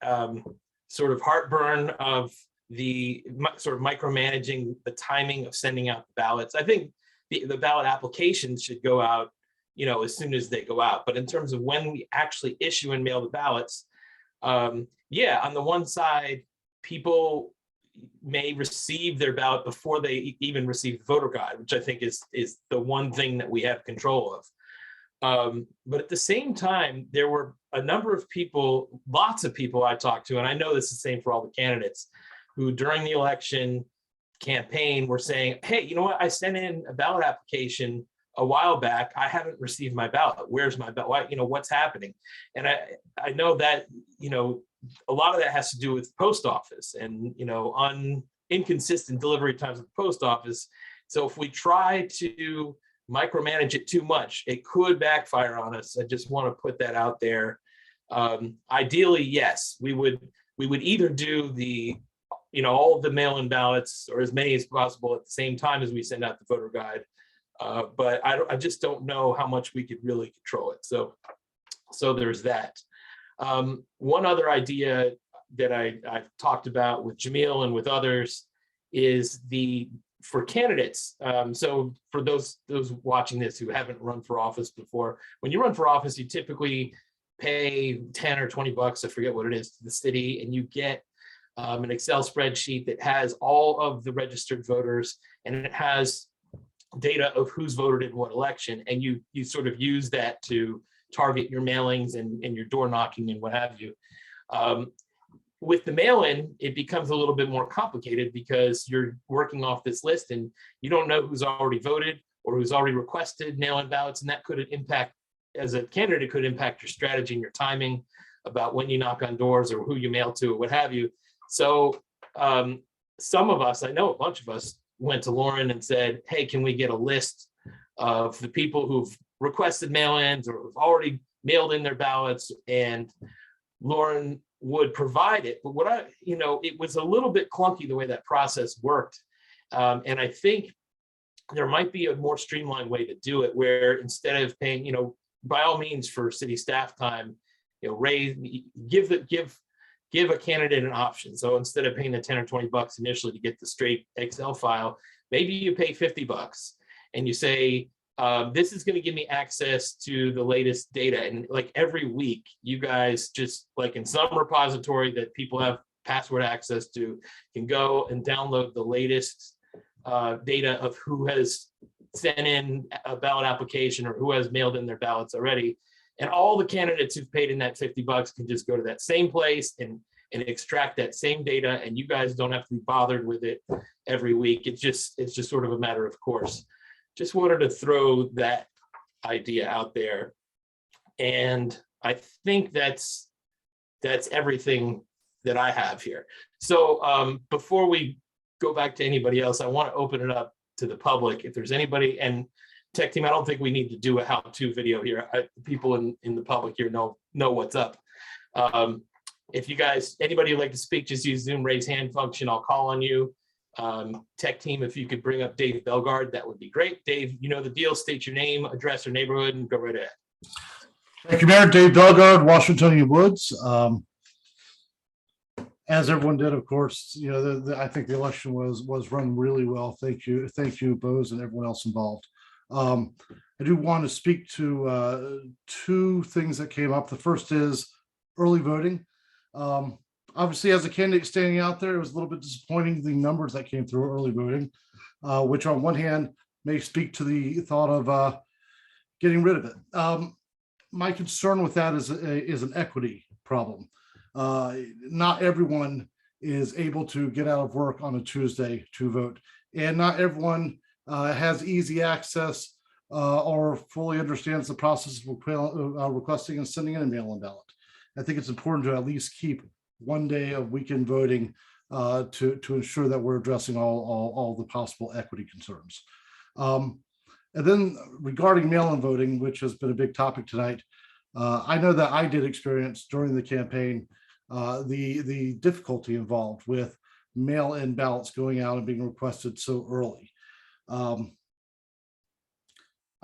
Speaker 1: sort of heartburn of the sort of micromanaging the timing of sending out the ballots. I think the ballot applications should go out, as soon as they go out. But in terms of when we actually issue and mail the ballots, on the one side, people may receive their ballot before they even receive the voter guide, which I think is the one thing that we have control of. But at the same time, there were a number of people, lots of people I talked to, and I know this is the same for all the candidates, who during the election campaign were saying, hey, you know what, I sent in a ballot application a while back, I haven't received my ballot. Where's my ballot? What's happening? And I know that, a lot of that has to do with post office and, inconsistent delivery times at the post office. So if we try to micromanage it too much, it could backfire on us. I just want to put that out there. Ideally, yes, we would either do all of the mail-in ballots, or as many as possible at the same time as we send out the voter guide. But I just don't know how much we could really control it. So So there's that. One other idea that I've talked about with Jamil and with others is for candidates. So for those watching this who haven't run for office before, when you run for office, you typically pay 10 or 20 bucks, I forget what it is, to the city, and you get an Excel spreadsheet that has all of the registered voters, and it has data of who's voted in what election, and you sort of use that to target your mailings and your door knocking and what have you. With the mail-in, it becomes a little bit more complicated because you're working off this list and you don't know who's already voted or who's already requested mail-in ballots, and that could impact, as a candidate, it could impact your strategy and your timing about when you knock on doors or who you mail to or what have you. So some of us, I know a bunch of us, went to Lauren and said, hey, can we get a list of the people who've requested mail-ins or who've already mailed in their ballots? And Lauren would provide it, but it was a little bit clunky the way that process worked. And I think there might be a more streamlined way to do it, where instead of paying, by all means for city staff time, give a candidate an option. So instead of paying the 10 or 20 bucks initially to get the straight Excel file, maybe you pay 50 bucks and you say, this is going to give me access to the latest data. And like every week, you guys just like in some repository that people have password access to can go and download the latest data of who has sent in a ballot application or who has mailed in their ballots already. And all the candidates who've paid in that 50 bucks can just go to that same place and extract that same data. And you guys don't have to be bothered with it every week. It's just sort of a matter of course. Just wanted to throw that idea out there. And I think that's everything that I have here. So before we go back to anybody else, I want to open it up to the public. If there's anybody, and tech team, I don't think we need to do a how-to video here. People in the public here know what's up. If you guys, anybody would like to speak, just use Zoom raise hand function. I'll call on you. Tech team, if you could bring up Dave Belgard, that would be great. Dave, you know the deal. State your name, address, or neighborhood, and go right ahead.
Speaker 10: Thank you, Mayor. Dave Belgard, Washington Woods. As everyone did, of course, I think the election was run really well. Thank you, Bose, and everyone else involved. I do want to speak to two things that came up. The first is early voting. Obviously, as a candidate standing out there, it was a little bit disappointing, the numbers that came through early voting, which on one hand may speak to the thought of getting rid of it. My concern with that is an equity problem. Not everyone is able to get out of work on a Tuesday to vote, and not everyone has easy access or fully understands the process of requesting and sending in a mail-in ballot. I think it's important to at least keep one day of weekend voting to ensure that we're addressing all the possible equity concerns. And then regarding mail-in voting, which has been a big topic tonight, I know that I did experience during the campaign the difficulty involved with mail-in ballots going out and being requested so early. I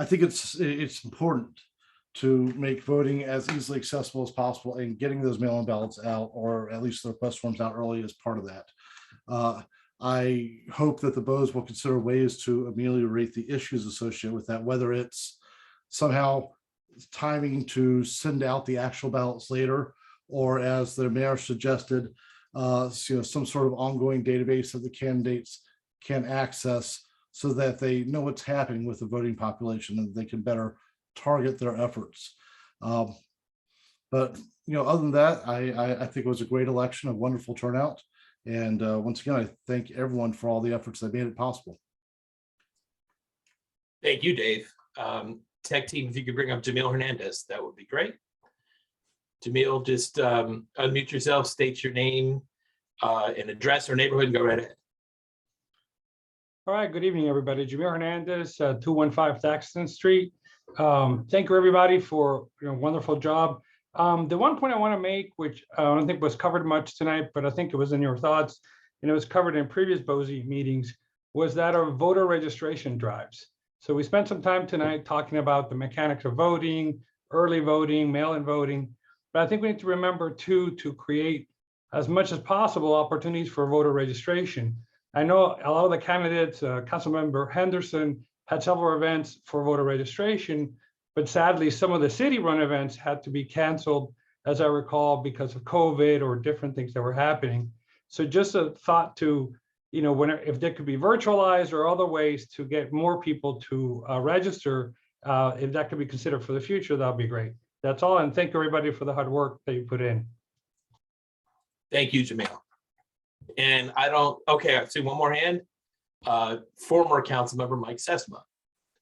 Speaker 10: think it's important to make voting as easily accessible as possible, and getting those mail-in ballots out, or at least the request forms out early, is part of that. I hope that the Bose will consider ways to ameliorate the issues associated with that, whether it's somehow timing to send out the actual ballots later, or as the mayor suggested, some sort of ongoing database that the candidates can access so that they know what's happening with the voting population and they can better target their efforts. But other than that, I think it was a great election, a wonderful turnout. And once again, I thank everyone for all the efforts that made it possible.
Speaker 1: Thank you, Dave. Tech team, if you could bring up Jamil Hernandez, that would be great. Jamil, just unmute yourself, state your name, and address or neighborhood, and go right ahead.
Speaker 11: All right, good evening, everybody. Jamil Hernandez, 215 Thaxton Street. Thank you, everybody, for a wonderful job. The one point I want to make, which I don't think was covered much tonight, but I think it was in your thoughts, and it was covered in previous BOSI meetings, was that of voter registration drives. So we spent some time tonight talking about the mechanics of voting, early voting, mail-in voting. But I think we need to remember too, to create as much as possible opportunities for voter registration. I know a lot of the candidates, Councilmember Henderson had several events for voter registration, but sadly, some of the city-run events had to be canceled, as I recall, because of COVID or different things that were happening. So just a thought to, if there could be virtualized or other ways to get more people to register, if that could be considered for the future, that'd be great. That's all, and thank everybody for the hard work that you put in.
Speaker 1: Thank you, Jamil. And okay, I see one more hand. Former council member Mike Sesma.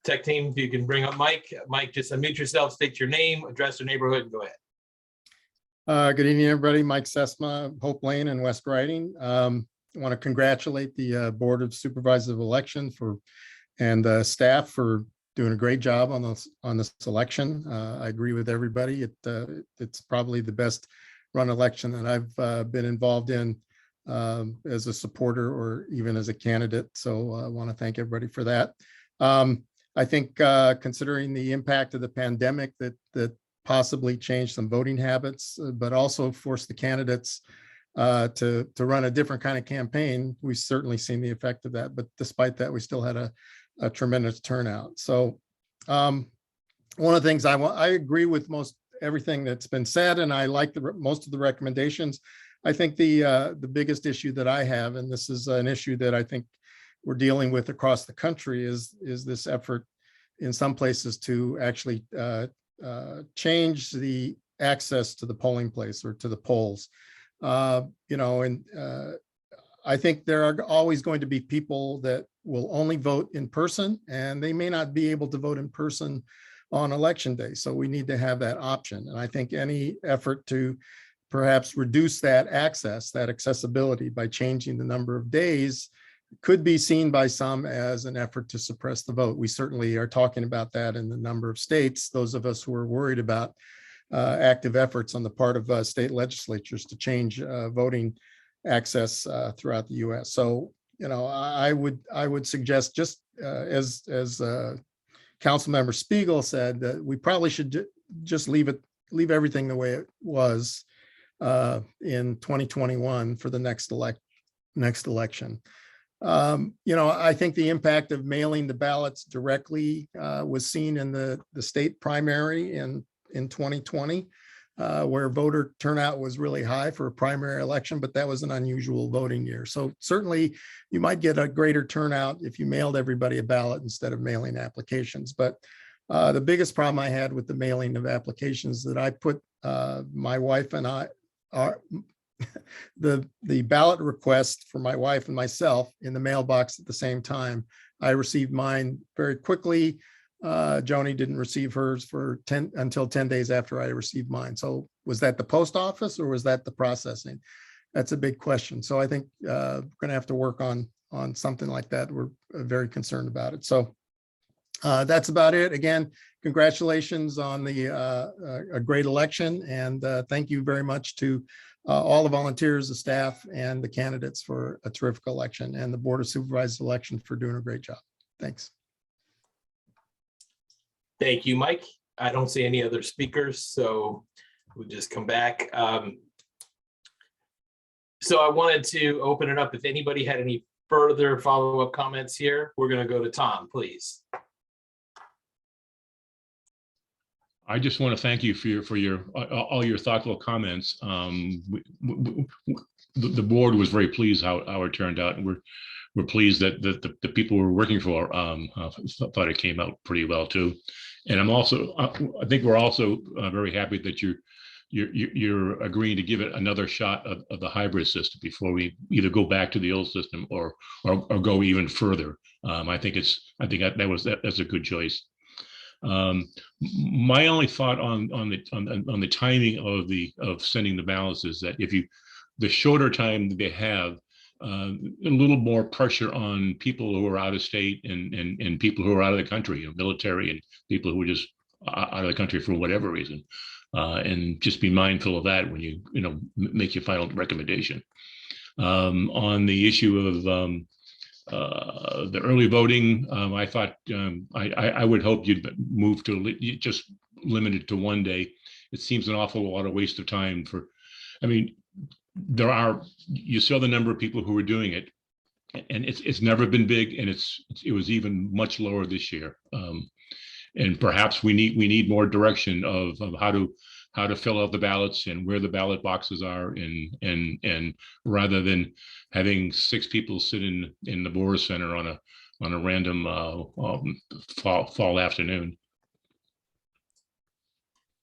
Speaker 1: Tech team, if you can bring up Mike. Mike, just unmute yourself, state your name, address your neighborhood, and go ahead.
Speaker 12: Good evening, everybody. Mike Sesma, Hope Lane and West Riding. I want to congratulate the Board of Supervisors of Election and the staff for doing a great job on this election. I agree with everybody. It's probably the best run election that I've been involved in as a supporter or even as a candidate. So I want to thank everybody for that. I think considering the impact of the pandemic that possibly changed some voting habits, but also forced the candidates to run a different kind of campaign, we've certainly seen the effect of that. But despite that, we still had a tremendous turnout. So one of the things I agree with most everything that's been said, and I like most of the recommendations. I think the biggest issue that I have, and this is an issue that I think we're dealing with across the country, is this effort in some places to actually change the access to the polling place or to the polls. I think there are always going to be people that will only vote in person, and they may not be able to vote in person on election day. So we need to have that option. And I think any effort to perhaps reduce that access, that accessibility by changing the number of days could be seen by some as an effort to suppress the vote. We certainly are talking about that in the number of states, those of us who are worried about active efforts on the part of state legislatures to change voting access throughout the US. So, I would suggest, just as Councilmember Spiegel said, that we probably should just leave everything the way it was in 2021 for the next election. I think the impact of mailing the ballots directly was seen in the state primary in 2020, where voter turnout was really high for a primary election, but that was an unusual voting year. So certainly you might get a greater turnout if you mailed everybody a ballot instead of mailing applications. But the biggest problem I had with the mailing of applications that I put my wife and I are the ballot request for my wife and myself in the mailbox at the same time. I received mine very quickly. Joni didn't receive hers until 10 days after I received mine. So was that the post office or was that the processing? That's a big question. So I think we're going to have to work on something like that. We're very concerned about it. So that's about it. Again, congratulations on a great election, and thank you very much to all the volunteers, the staff, and the candidates for a terrific election, and the Board of Supervisors election for doing a great job. Thanks.
Speaker 1: Thank you, Mike. I don't see any other speakers, so we'll just come back. So I wanted to open it up. If anybody had any further follow-up comments here, we're going to go to Tom, please.
Speaker 2: I just want to thank you for all your thoughtful comments. The board was very pleased how it turned out, and we're pleased that the people we're working for thought it came out pretty well too. And I think we're also very happy that you're agreeing to give it another shot of the hybrid system before we either go back to the old system or go even further. I think that's a good choice. My only thought on the timing of sending the ballots is that the shorter time that they have, a little more pressure on people who are out of state and people who are out of the country, military and people who are just out of the country for whatever reason, and just be mindful of that when you make your final recommendation. On the issue of the early voting, I thought I would hope you'd move to just limited to one day. It seems an awful lot of waste of time for, I mean, you saw the number of people who were doing it, and it's never been big, and it was even much lower this year. And perhaps we need more direction of how to fill out the ballots and where the ballot boxes are, and rather than having 6 people sit in the Boer Center on a random fall afternoon.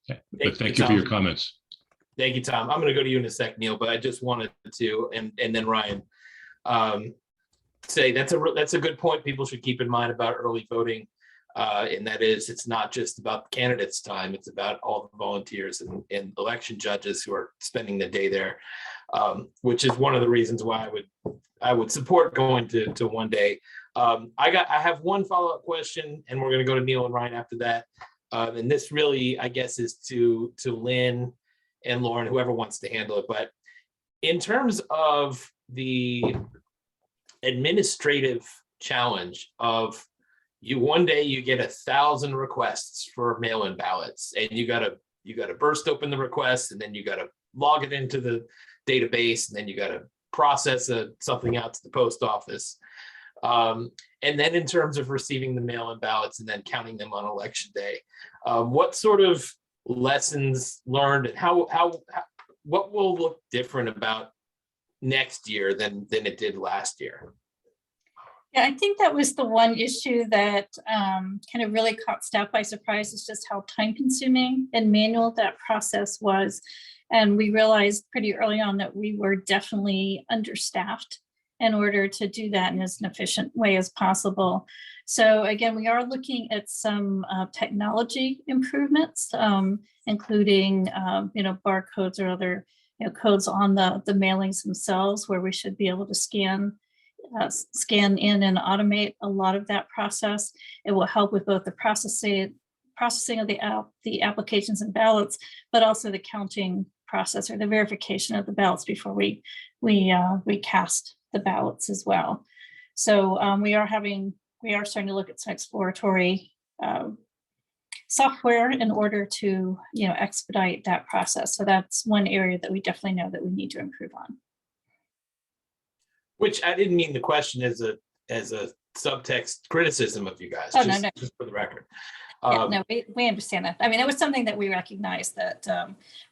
Speaker 2: Yeah, but thank you for your comments.
Speaker 1: Thank you, Tom. I'm going to go to you in a sec, Neil, but I just wanted to, and then Ryan, say that's a good point. People should keep in mind about early voting, and that is, it's not just about the candidates' time; it's about all the volunteers and election judges who are spending the day there, which is one of the reasons why I would support going to one day. I have one follow-up question, and we're going to go to Neil and Ryan after that. And this really, I guess, is to Lynn and Lauren, whoever wants to handle it. But in terms of the administrative challenge of one day you get 1,000 requests for mail-in ballots, and you gotta burst open the request, and then you gotta log it into the database, and then you gotta process something out to the post office. And then in terms of receiving the mail-in ballots and then counting them on election day, what sort of lessons learned, and what will look different about next year than it did last year?
Speaker 3: Yeah, I think that was the one issue that kind of really caught staff by surprise, is just how time consuming and manual that process was. And we realized pretty early on that we were definitely understaffed in order to do that in as an efficient way as possible. So again, we are looking at some technology improvements, including barcodes or other codes on the mailings themselves, where we should be able to scan in and automate a lot of that process. It will help with both the processing of the applications and ballots, but also the counting process or the verification of the ballots before we cast the ballots as well. So we are starting to look at some exploratory software in order to expedite that process. So that's one area that we definitely know that we need to improve on.
Speaker 1: Which I didn't mean the question as a subtext criticism of you guys,
Speaker 3: Oh,
Speaker 1: just,
Speaker 3: no.
Speaker 1: just for the record.
Speaker 3: Yeah, no, we understand that. I mean, it was something that we recognized that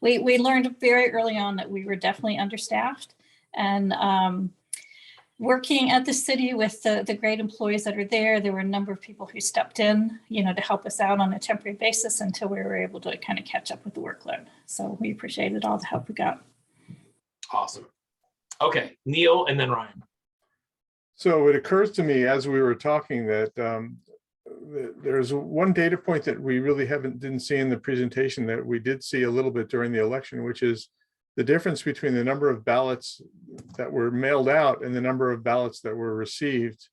Speaker 3: we learned very early on that we were definitely understaffed, and working at the city with the great employees that are there were a number of people who stepped in, to help us out on a temporary basis until we were able to kind of catch up with the workload. So we appreciated all the help we got.
Speaker 1: Awesome. Okay, Neil and then Ryan.
Speaker 5: So it occurs to me as we were talking that there's one data point that we really didn't see in the presentation that we did see a little bit during the election, which is the difference between the number of ballots that were mailed out and the number of ballots that were received.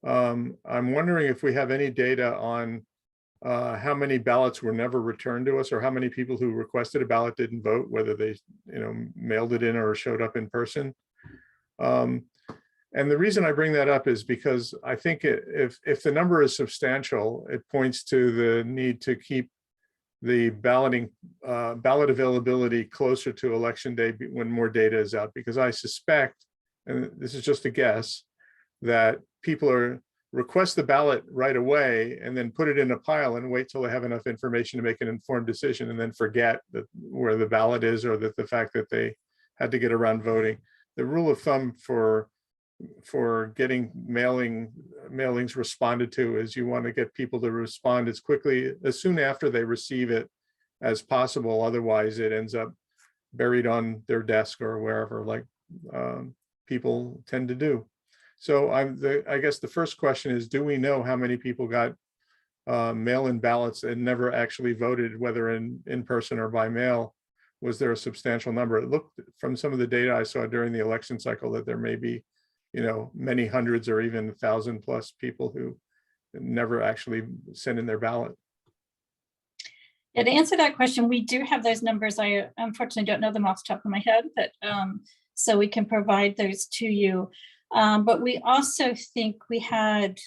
Speaker 5: I'm wondering if we have any data on how many ballots were never returned to us, or how many people who requested a ballot didn't vote, whether they mailed it in or showed up in person. And the reason I bring that up is because I think if the number is substantial, it points to the need to keep the ballot availability closer to election day when more data is out, because I suspect, and this is just a guess, that people request the ballot right away and then put it in a pile and wait till they have enough information to make an informed decision, and then forget where the ballot is, or that the fact that they had to get around voting. The rule of thumb for getting mailings responded to is you want to get people to respond as soon after they receive it as possible. Otherwise, it ends up buried on their desk or wherever, like people tend to do. So I guess the first question is, do we know how many people got mail-in ballots and never actually voted, whether in person or by mail? Was there a substantial number? It looked from some of the data I saw during the election cycle that there may be many hundreds or even 1,000 plus people who never actually sent in their ballot.
Speaker 3: Yeah, to answer that question, we do have those numbers. I unfortunately don't know them off the top of my head, but so we can provide those to you. But we also think we had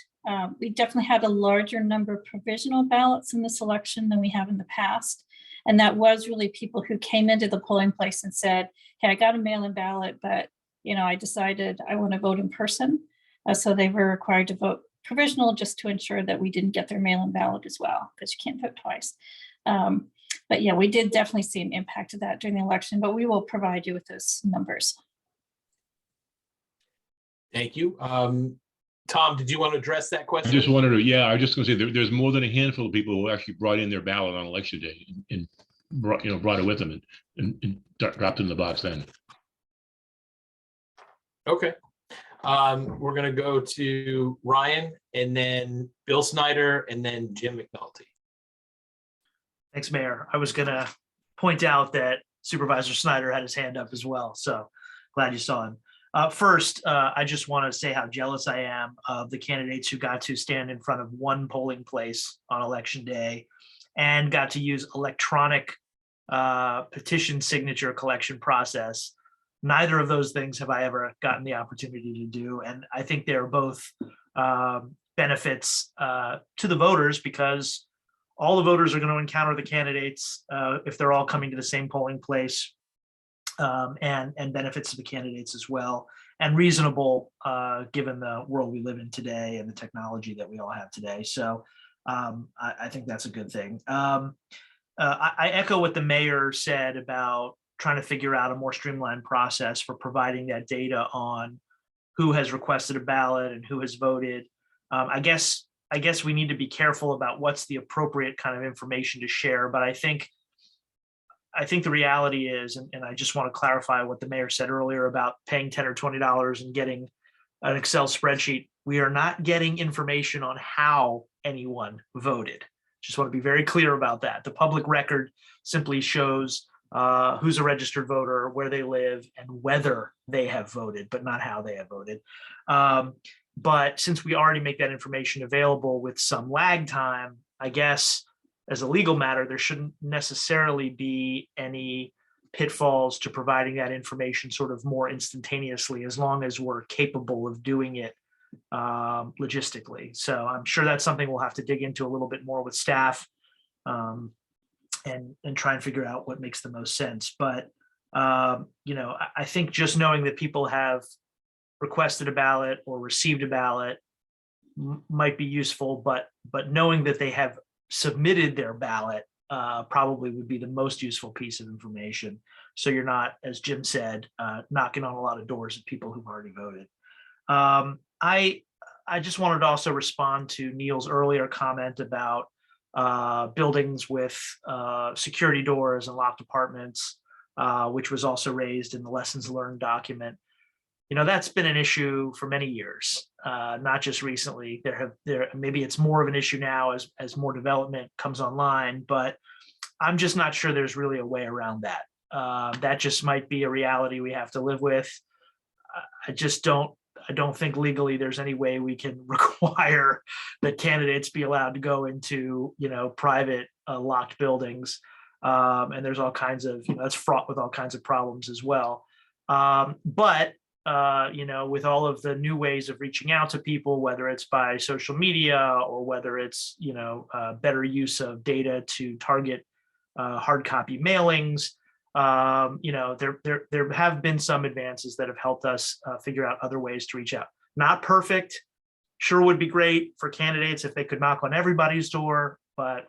Speaker 3: We definitely had a larger number of provisional ballots in this election than we have in the past. And that was really people who came into the polling place and said, hey, I got a mail-in ballot, but I decided I want to vote in person. So they were required to vote provisional just to ensure that we didn't get their mail-in ballot as well, because you can't vote twice. But yeah, we did definitely see an impact of that during the election, but we will provide you with those numbers.
Speaker 1: Thank you. Tom, did you want to address that
Speaker 2: I
Speaker 1: question?
Speaker 2: just wanted to, yeah, I was just going to say there's more than a handful of people who actually brought in their ballot on election day and brought it with them and dropped it in the box then.
Speaker 1: Okay. We're going to go to Ryan and then Bill Snyder and then Jim McNulty.
Speaker 6: Thanks, Mayor. I was going to point out that Supervisor Snyder had his hand up as well, so glad you saw him. First, I just want to say how jealous I am of the candidates who got to stand in front of one polling place on election day and got to use electronic petition signature collection process. Neither of those things have I ever gotten the opportunity to do. And I think they're both benefits to the voters, because all the voters are going to encounter the candidates if they're all coming to the same polling place, and benefits to the candidates as well, and reasonable given the world we live in today and the technology that we all have today. So I think that's a good thing. I echo what the mayor said about trying to figure out a more streamlined process for providing that data on who has requested a ballot and who has voted. I guess we need to be careful about what's the appropriate kind of information to share, but I think the reality is, and I just want to clarify what the mayor said earlier about paying $10 or $20 and getting an Excel spreadsheet. We are not getting information on how anyone voted. Just want to be very clear about that. The public record simply shows who's a registered voter, where they live, and whether they have voted, but not how they have voted. But since we already make that information available with some lag time, I guess as a legal matter, there shouldn't necessarily be any pitfalls to providing that information sort of more instantaneously, as long as we're capable of doing it logistically. So I'm sure that's something we'll have to dig into a little bit more with staff and try and figure out what makes the most sense. But I think just knowing that people have requested a ballot or received a ballot might be useful, but knowing that they have submitted their ballot probably would be the most useful piece of information. So you're not, as Jim said, knocking on a lot of doors of people who've already voted. I just wanted to also respond to Neil's earlier comment about buildings with security doors and locked apartments, which was also raised in the lessons learned document. That's been an issue for many years, not just recently. Maybe it's more of an issue now as more development comes online, but I'm just not sure there's really a way around that. That just might be a reality we have to live with. I don't think legally there's any way we can require that candidates be allowed to go into, private locked buildings. And there's all kinds of, that's fraught with all kinds of problems as well. But with all of the new ways of reaching out to people, whether it's by social media or whether it's, better use of data to target hard copy mailings, there have been some advances that have helped us figure out other ways to reach out. Not perfect, sure would be great for candidates if they could knock on everybody's door, but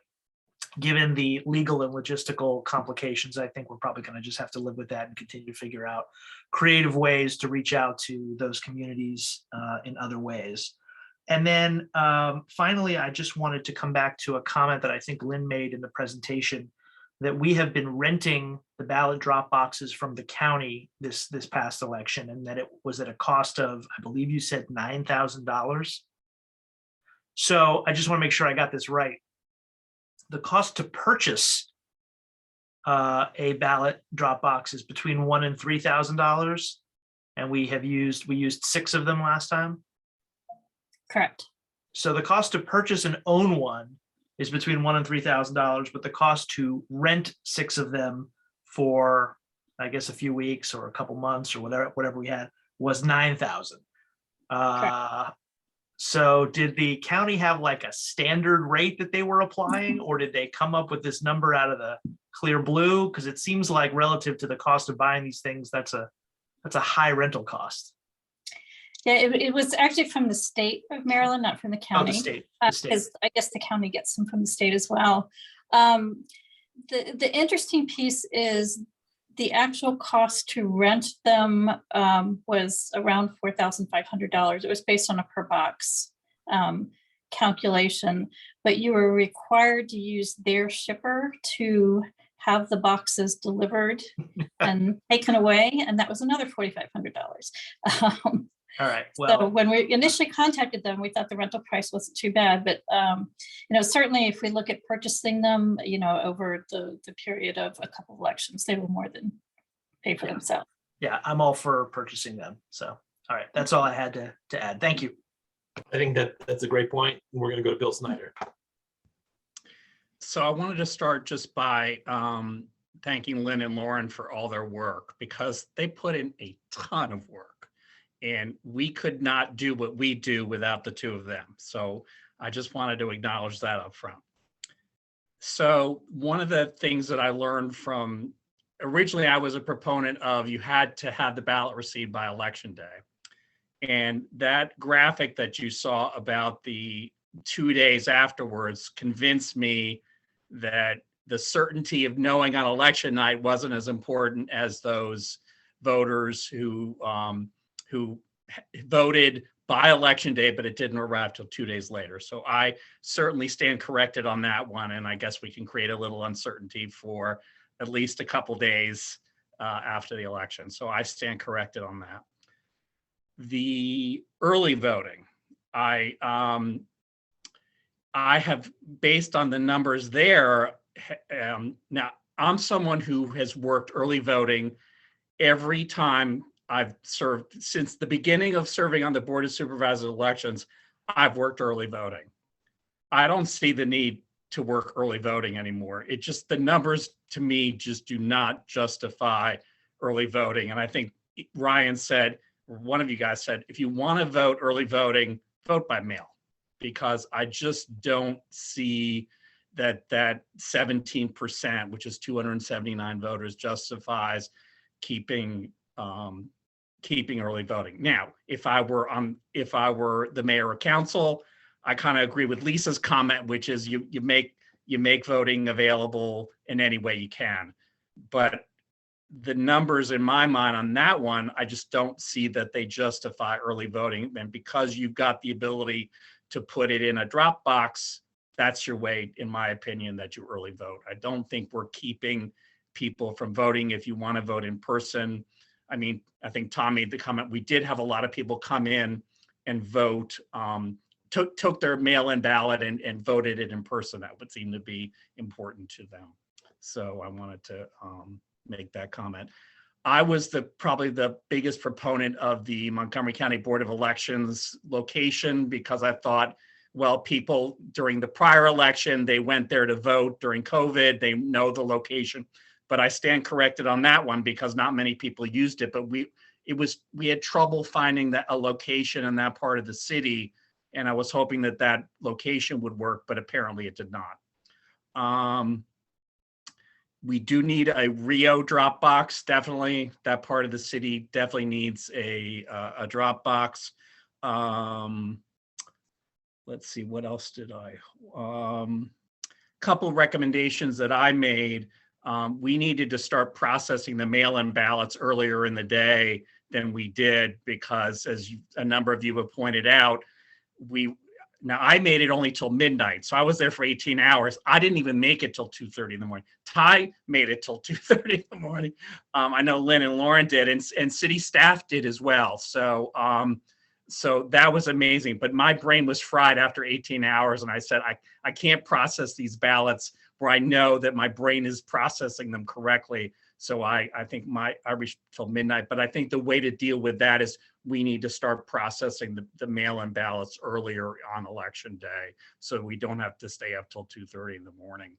Speaker 6: given the legal and logistical complications, I think we're probably going to just have to live with that and continue to figure out creative ways to reach out to those communities in other ways. And then finally, I just wanted to come back to a comment that I think Lynn made in the presentation, that we have been renting the ballot drop boxes from the county this past election, and that it was at a cost of, I believe you said $9,000. So I just want to make sure I got this right. The cost to purchase a ballot drop box is between $1,000 and $3,000, and we used 6 of them last time.
Speaker 3: Correct.
Speaker 6: So the cost to purchase and own one is between $1,000 and $3,000, but the cost to rent 6 of them for, I guess, a few weeks or a couple months or whatever we had was $9,000. So did the county have like a standard rate that they were applying, or did they come up with this number out of the clear blue? Because it seems like relative to the cost of buying these things, that's a high rental cost.
Speaker 3: Yeah, it was actually from the state of Maryland, not from the
Speaker 6: Oh,
Speaker 3: county.
Speaker 6: the state. The state.
Speaker 3: Because I guess the county gets them from the state as well. The interesting piece is the actual cost to rent them was around $4,500. It was based on a per box calculation, but you were required to use their shipper to have the boxes delivered and taken away, and that was another $4,500.
Speaker 6: All right.
Speaker 3: So
Speaker 6: Well,
Speaker 3: when we initially contacted them, we thought the rental price wasn't too bad, but certainly if we look at purchasing them, over the period of a couple of elections, they will more than pay for themselves.
Speaker 6: yeah, I'm all for purchasing them. So, all right, that's all I had to add. Thank you.
Speaker 1: I think that's a great point. We're going to go to Bill Snyder.
Speaker 13: So I wanted to start just by thanking Lynn and Lauren for all their work, because they put in a ton of work. And we could not do what we do without the two of them. So I just wanted to acknowledge that up front. So one of the things that I learned from, originally I was a proponent of you had to have the ballot received by election day. And that graphic that you saw about the 2 days afterwards convinced me that the certainty of knowing on election night wasn't as important as those voters who voted by election day, but it didn't arrive till 2 days later. So I certainly stand corrected on that one. And I guess we can create a little uncertainty for at least a couple days after the election. So I stand corrected on that. The early voting, I have, based on the numbers there, now I'm someone who has worked early voting every time I've served. Since the beginning of serving on the Board of Supervisors elections, I've worked early voting. I don't see the need to work early voting anymore. It just, the numbers to me just do not justify early voting. And I think Ryan said, or one of you guys said, if you want to vote early voting, vote by mail, because I just don't see that 17%, which is 279 voters, justifies keeping early voting. Now, if I were the mayor or council, I kind of agree with Lisa's comment, which is you make voting available in any way you can. But the numbers in my mind on that one, I just don't see that they justify early voting. And because you've got the ability to put it in a Dropbox, that's your way, in my opinion, that you early vote. I don't think we're keeping people from voting if you want to vote in person. I mean, I think Tom made the comment, we did have a lot of people come in and vote, took their mail-in ballot and voted it in person. That would seem to be important to them. So I wanted to make that comment. I was probably the biggest proponent of the Montgomery County Board of Elections location, because I thought, well, people during the prior election, they went there to vote during COVID, they know the location. But I stand corrected on that one because not many people used it, but we had trouble finding a location in that part of the city. And I was hoping that location would work, but apparently it did not. We do need a Rio Dropbox. Definitely, that part of the city definitely needs a Dropbox. Let's see, what else did I? Couple recommendations that I made. We needed to start processing the mail-in ballots earlier in the day than we did, because as a number of you have pointed out, now I made it only till midnight. So I was there for 18 hours. I didn't even make it till 2:30 in the morning. Ty made it till 2:30 in the morning. I know Lynn and Lauren did, and city staff did as well. So that was amazing, but my brain was fried after 18 hours. And I said, I can't process these ballots where I know that my brain is processing them correctly. So I think I reached till midnight, but I think the way to deal with that is we need to start processing the mail-in ballots earlier on election day, so we don't have to stay up till 2:30 in the morning.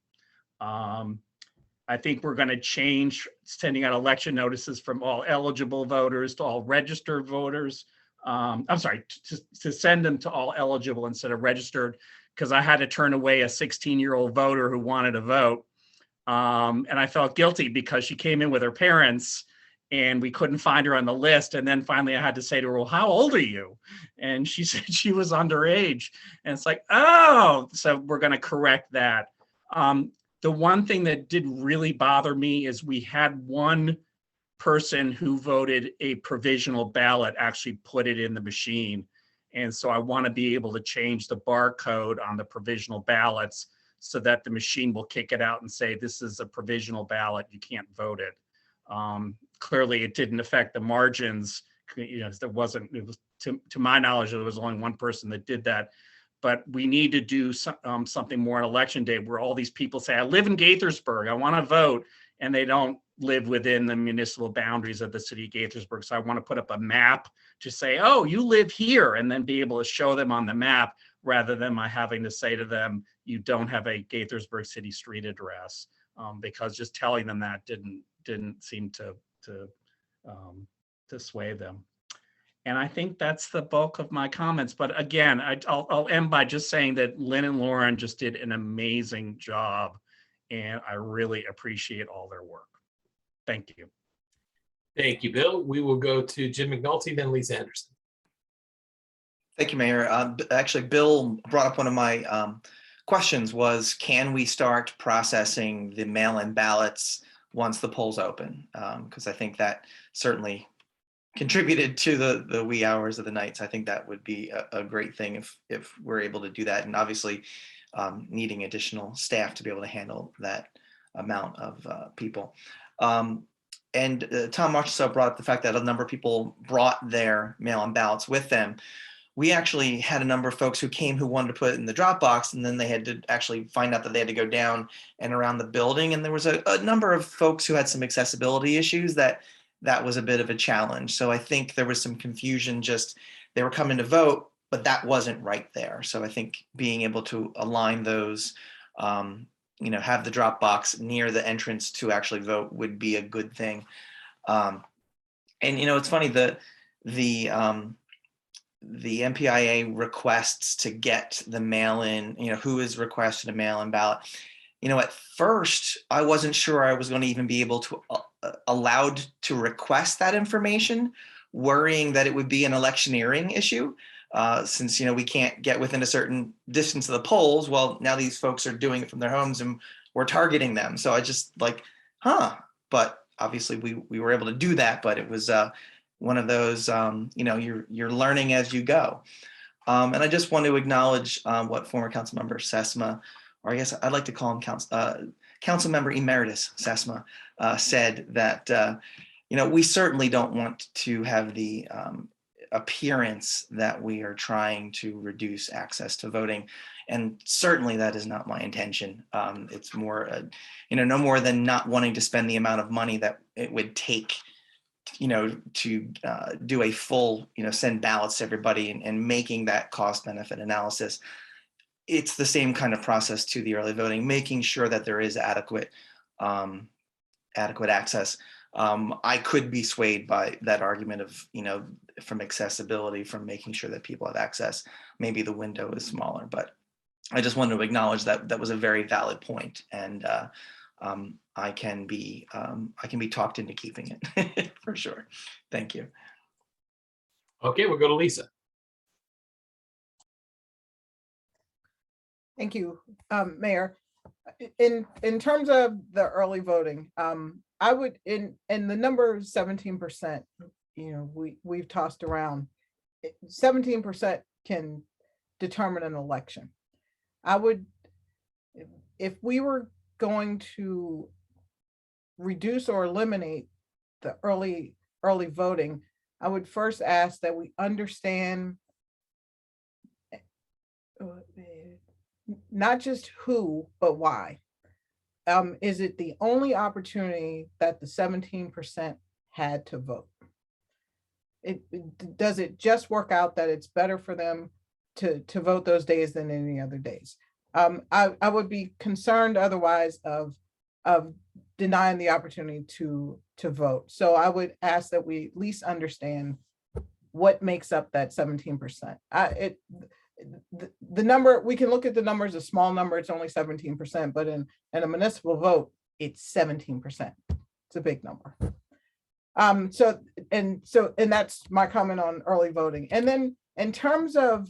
Speaker 13: I think we're going to change sending out election notices from all eligible voters to all registered voters. I'm sorry, to send them to all eligible instead of registered, because I had to turn away a 16-year-old voter who wanted to vote. And I felt guilty because she came in with her parents and we couldn't find her on the list. And then finally I had to say to her, well, how old are you? And she said she was underage. And it's like, oh, so we're going to correct that. The one thing that did really bother me is we had one person who voted a provisional ballot actually put it in the machine. And so I want to be able to change the barcode on the provisional ballots so that the machine will kick it out and say, this is a provisional ballot, you can't vote it. Clearly it didn't affect the margins. You know, there wasn't, it was, to my knowledge, there was only one person that did that. But we need to do something more on election day where all these people say, I live in Gaithersburg, I want to vote, and they don't live within the municipal boundaries of the city of Gaithersburg. So I want to put up a map to say, oh, you live here, and then be able to show them on the map rather than my having to say to them, you don't have a Gaithersburg city street address, because just telling them that didn't seem to sway them. And I think that's the bulk of my comments. But again, I'll end by just saying that Lynn and Lauren just did an amazing job, and I really appreciate all their work. Thank you.
Speaker 1: Thank you, Bill. We will go to Jim McNulty, then Lisa Henderson.
Speaker 9: Thank you, Mayor. Actually, Bill brought up one of my questions was, can we start processing the mail-in ballots once the polls open? Because I think that certainly contributed to the wee hours of the night. So I think that would be a great thing if we're able to do that. And obviously needing additional staff to be able to handle that amount of people. And Tom Marchessault brought up the fact that a number of people brought their mail-in ballots with them. We actually had a number of folks who came who wanted to put it in the Dropbox, and then they had to actually find out that they had to go down and around the building. And there was a number of folks who had some accessibility issues that was a bit of a challenge. So I think there was some confusion, just they were coming to vote, but that wasn't right there. So I think being able to align those, you know, have the Dropbox near the entrance to actually vote would be a good thing. And, you know, it's funny, the MPIA requests to get the mail-in, you know, who is requested a mail-in ballot. You know, at first, I wasn't sure I was going to even be able to allowed to request that information, worrying that it would be an electioneering issue. Since, you know, we can't get within a certain distance of the polls. Well, now these folks are doing it from their homes and we're targeting them. So I just like, but obviously we were able to do that, but it was one of those, you know, you're learning as you go. And I just want to acknowledge what former council member Sesma, or I guess I'd like to call him council member emeritus Sesma, said that, you know, we certainly don't want to have the appearance that we are trying to reduce access to voting. And certainly that is not my intention. It's more, you know, no more than not wanting to spend the amount of money that it would take, you know, to do a full, you know, send ballots to everybody and making that cost benefit analysis. It's the same kind of process to the early voting, making sure that there is adequate access. I could be swayed by that argument of, you know, from accessibility, from making sure that people have access. Maybe the window is smaller, but I just wanted to acknowledge that that was a very valid point, and I can be talked into keeping it for sure. Thank you.
Speaker 1: Okay, we'll go to Lisa.
Speaker 8: Thank you, Mayor. In terms of the early voting, I would, in the number 17%, you know, we've tossed around, 17% can determine an election. I would, if we were going to reduce or eliminate the early voting, I would first ask that we understand not just who, but why. Is it the only opportunity that the 17% had to vote? Does it just work out that it's better for them to vote those days than any other days? I would be concerned otherwise of denying the opportunity to vote. So I would ask that we at least understand what makes up that 17%. The number, we can look at the numbers, a small number, it's only 17%, but in a municipal vote, it's 17%. It's a big number. So that's my comment on early voting. And then in terms of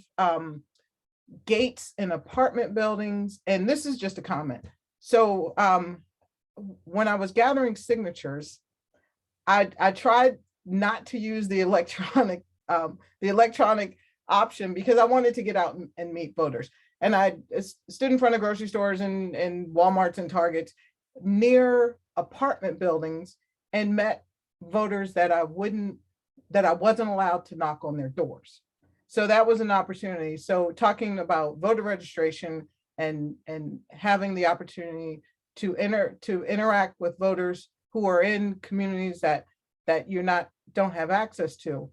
Speaker 8: gates in apartment buildings, and this is just a comment. So when I was gathering signatures, I tried not to use the electronic option because I wanted to get out and meet voters. And I stood in front of grocery stores and Walmarts and Targets near apartment buildings and met voters that I wasn't allowed to knock on their doors. So that was an opportunity. So talking about voter registration and having the opportunity to interact with voters who are in communities that don't have access to,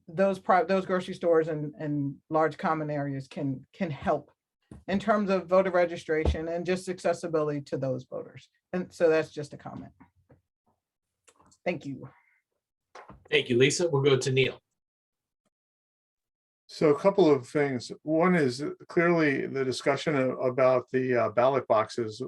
Speaker 8: those grocery stores and large common areas can help in terms of voter registration and just accessibility to those voters. And so that's just a comment. Thank you.
Speaker 1: Thank you, Lisa. We'll go to Neil.
Speaker 5: So a couple of things. One is clearly the discussion about the ballot boxes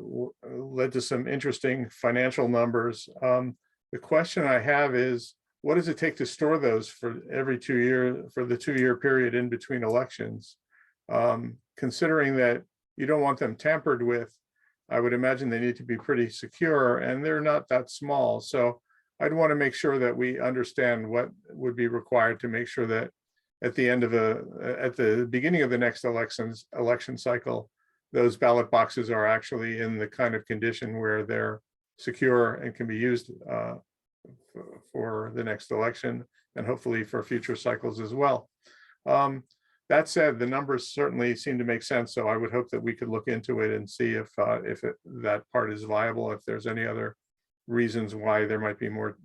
Speaker 5: led to some interesting financial numbers. The question I have is, what does it take to store those for every 2 years, for the 2-year period in between elections? Considering that you don't want them tampered with, I would imagine they need to be pretty secure, and they're not that small. So I'd want to make sure that we understand what would be required to make sure that at the beginning of the next election cycle, those ballot boxes are actually in the kind of condition where they're secure and can be used for the next election and hopefully for future cycles as well. That said, the numbers certainly seem to make sense. So I would hope that we could look into it and see if that part is viable, if there's any other reasons why it might be more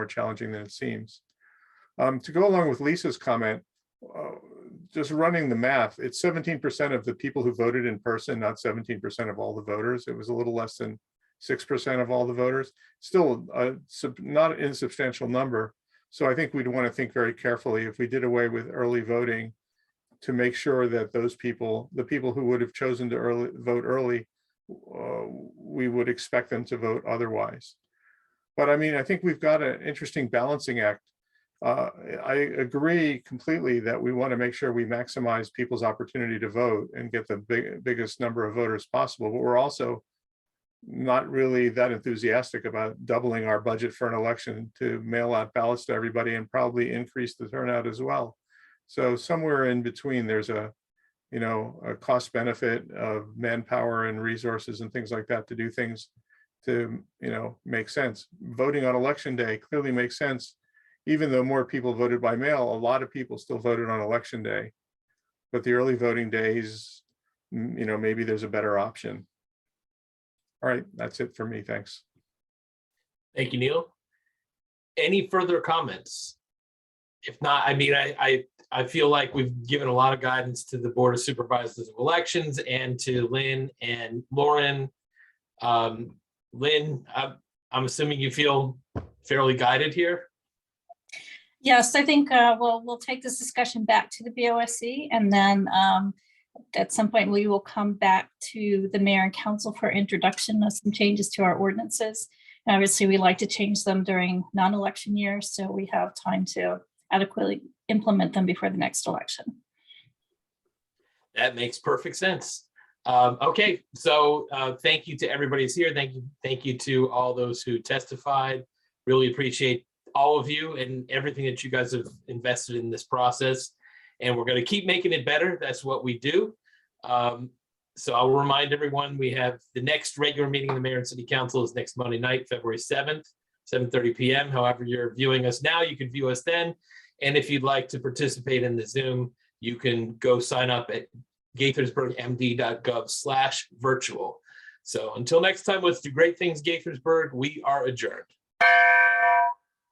Speaker 5: challenging than it seems. To go along with Lisa's comment, just running the math, it's 17% of the people who voted in person, not 17% of all the voters. It was a little less than 6% of all the voters. Still not an insubstantial number. So I think we'd want to think very carefully if we did away with early voting to make sure that those people, the people who would have chosen to vote early, we would expect them to vote otherwise. But I mean, I think we've got an interesting balancing act. I agree completely that we want to make sure we maximize people's opportunity to vote and get the biggest number of voters possible, but we're also not really that enthusiastic about doubling our budget for an election to mail out ballots to everybody and probably increase the turnout as well. So somewhere in between, there's a cost benefit of manpower and resources and things like that to do things to make sense. Voting on election day clearly makes sense. Even though more people voted by mail, a lot of people still voted on election day. But the early voting days, maybe there's a better option. All right, that's it for me. Thanks.
Speaker 1: Thank you, Neil. Any further comments? If not, I mean, I feel like we've given a lot of guidance to the Board of Supervisors of Elections and to Lynn and Lauren. Lynn, I'm assuming you feel fairly guided here?
Speaker 3: Yes, I think we'll take this discussion back to the BOSC, and then at some point we will come back to the mayor and council for introduction of some changes to our ordinances. And obviously, we like to change them during non-election years, so we have time to adequately implement them before the next election.
Speaker 1: That makes perfect sense. Okay, so thank you to everybody who's here. Thank you to all those who testified. Really appreciate all of you and everything that you guys have invested in this process. And we're going to keep making it better. That's what we do. So I'll remind everyone, we have the next regular meeting of the Mayor and City Council is next Monday night, February 7th, 7:30 p.m. However you're viewing us now, you can view us then. And if you'd like to participate in the Zoom, you can go sign up at gaithersburgmd.gov/virtual. So until next time, let's do great things, Gaithersburg. We are adjourned.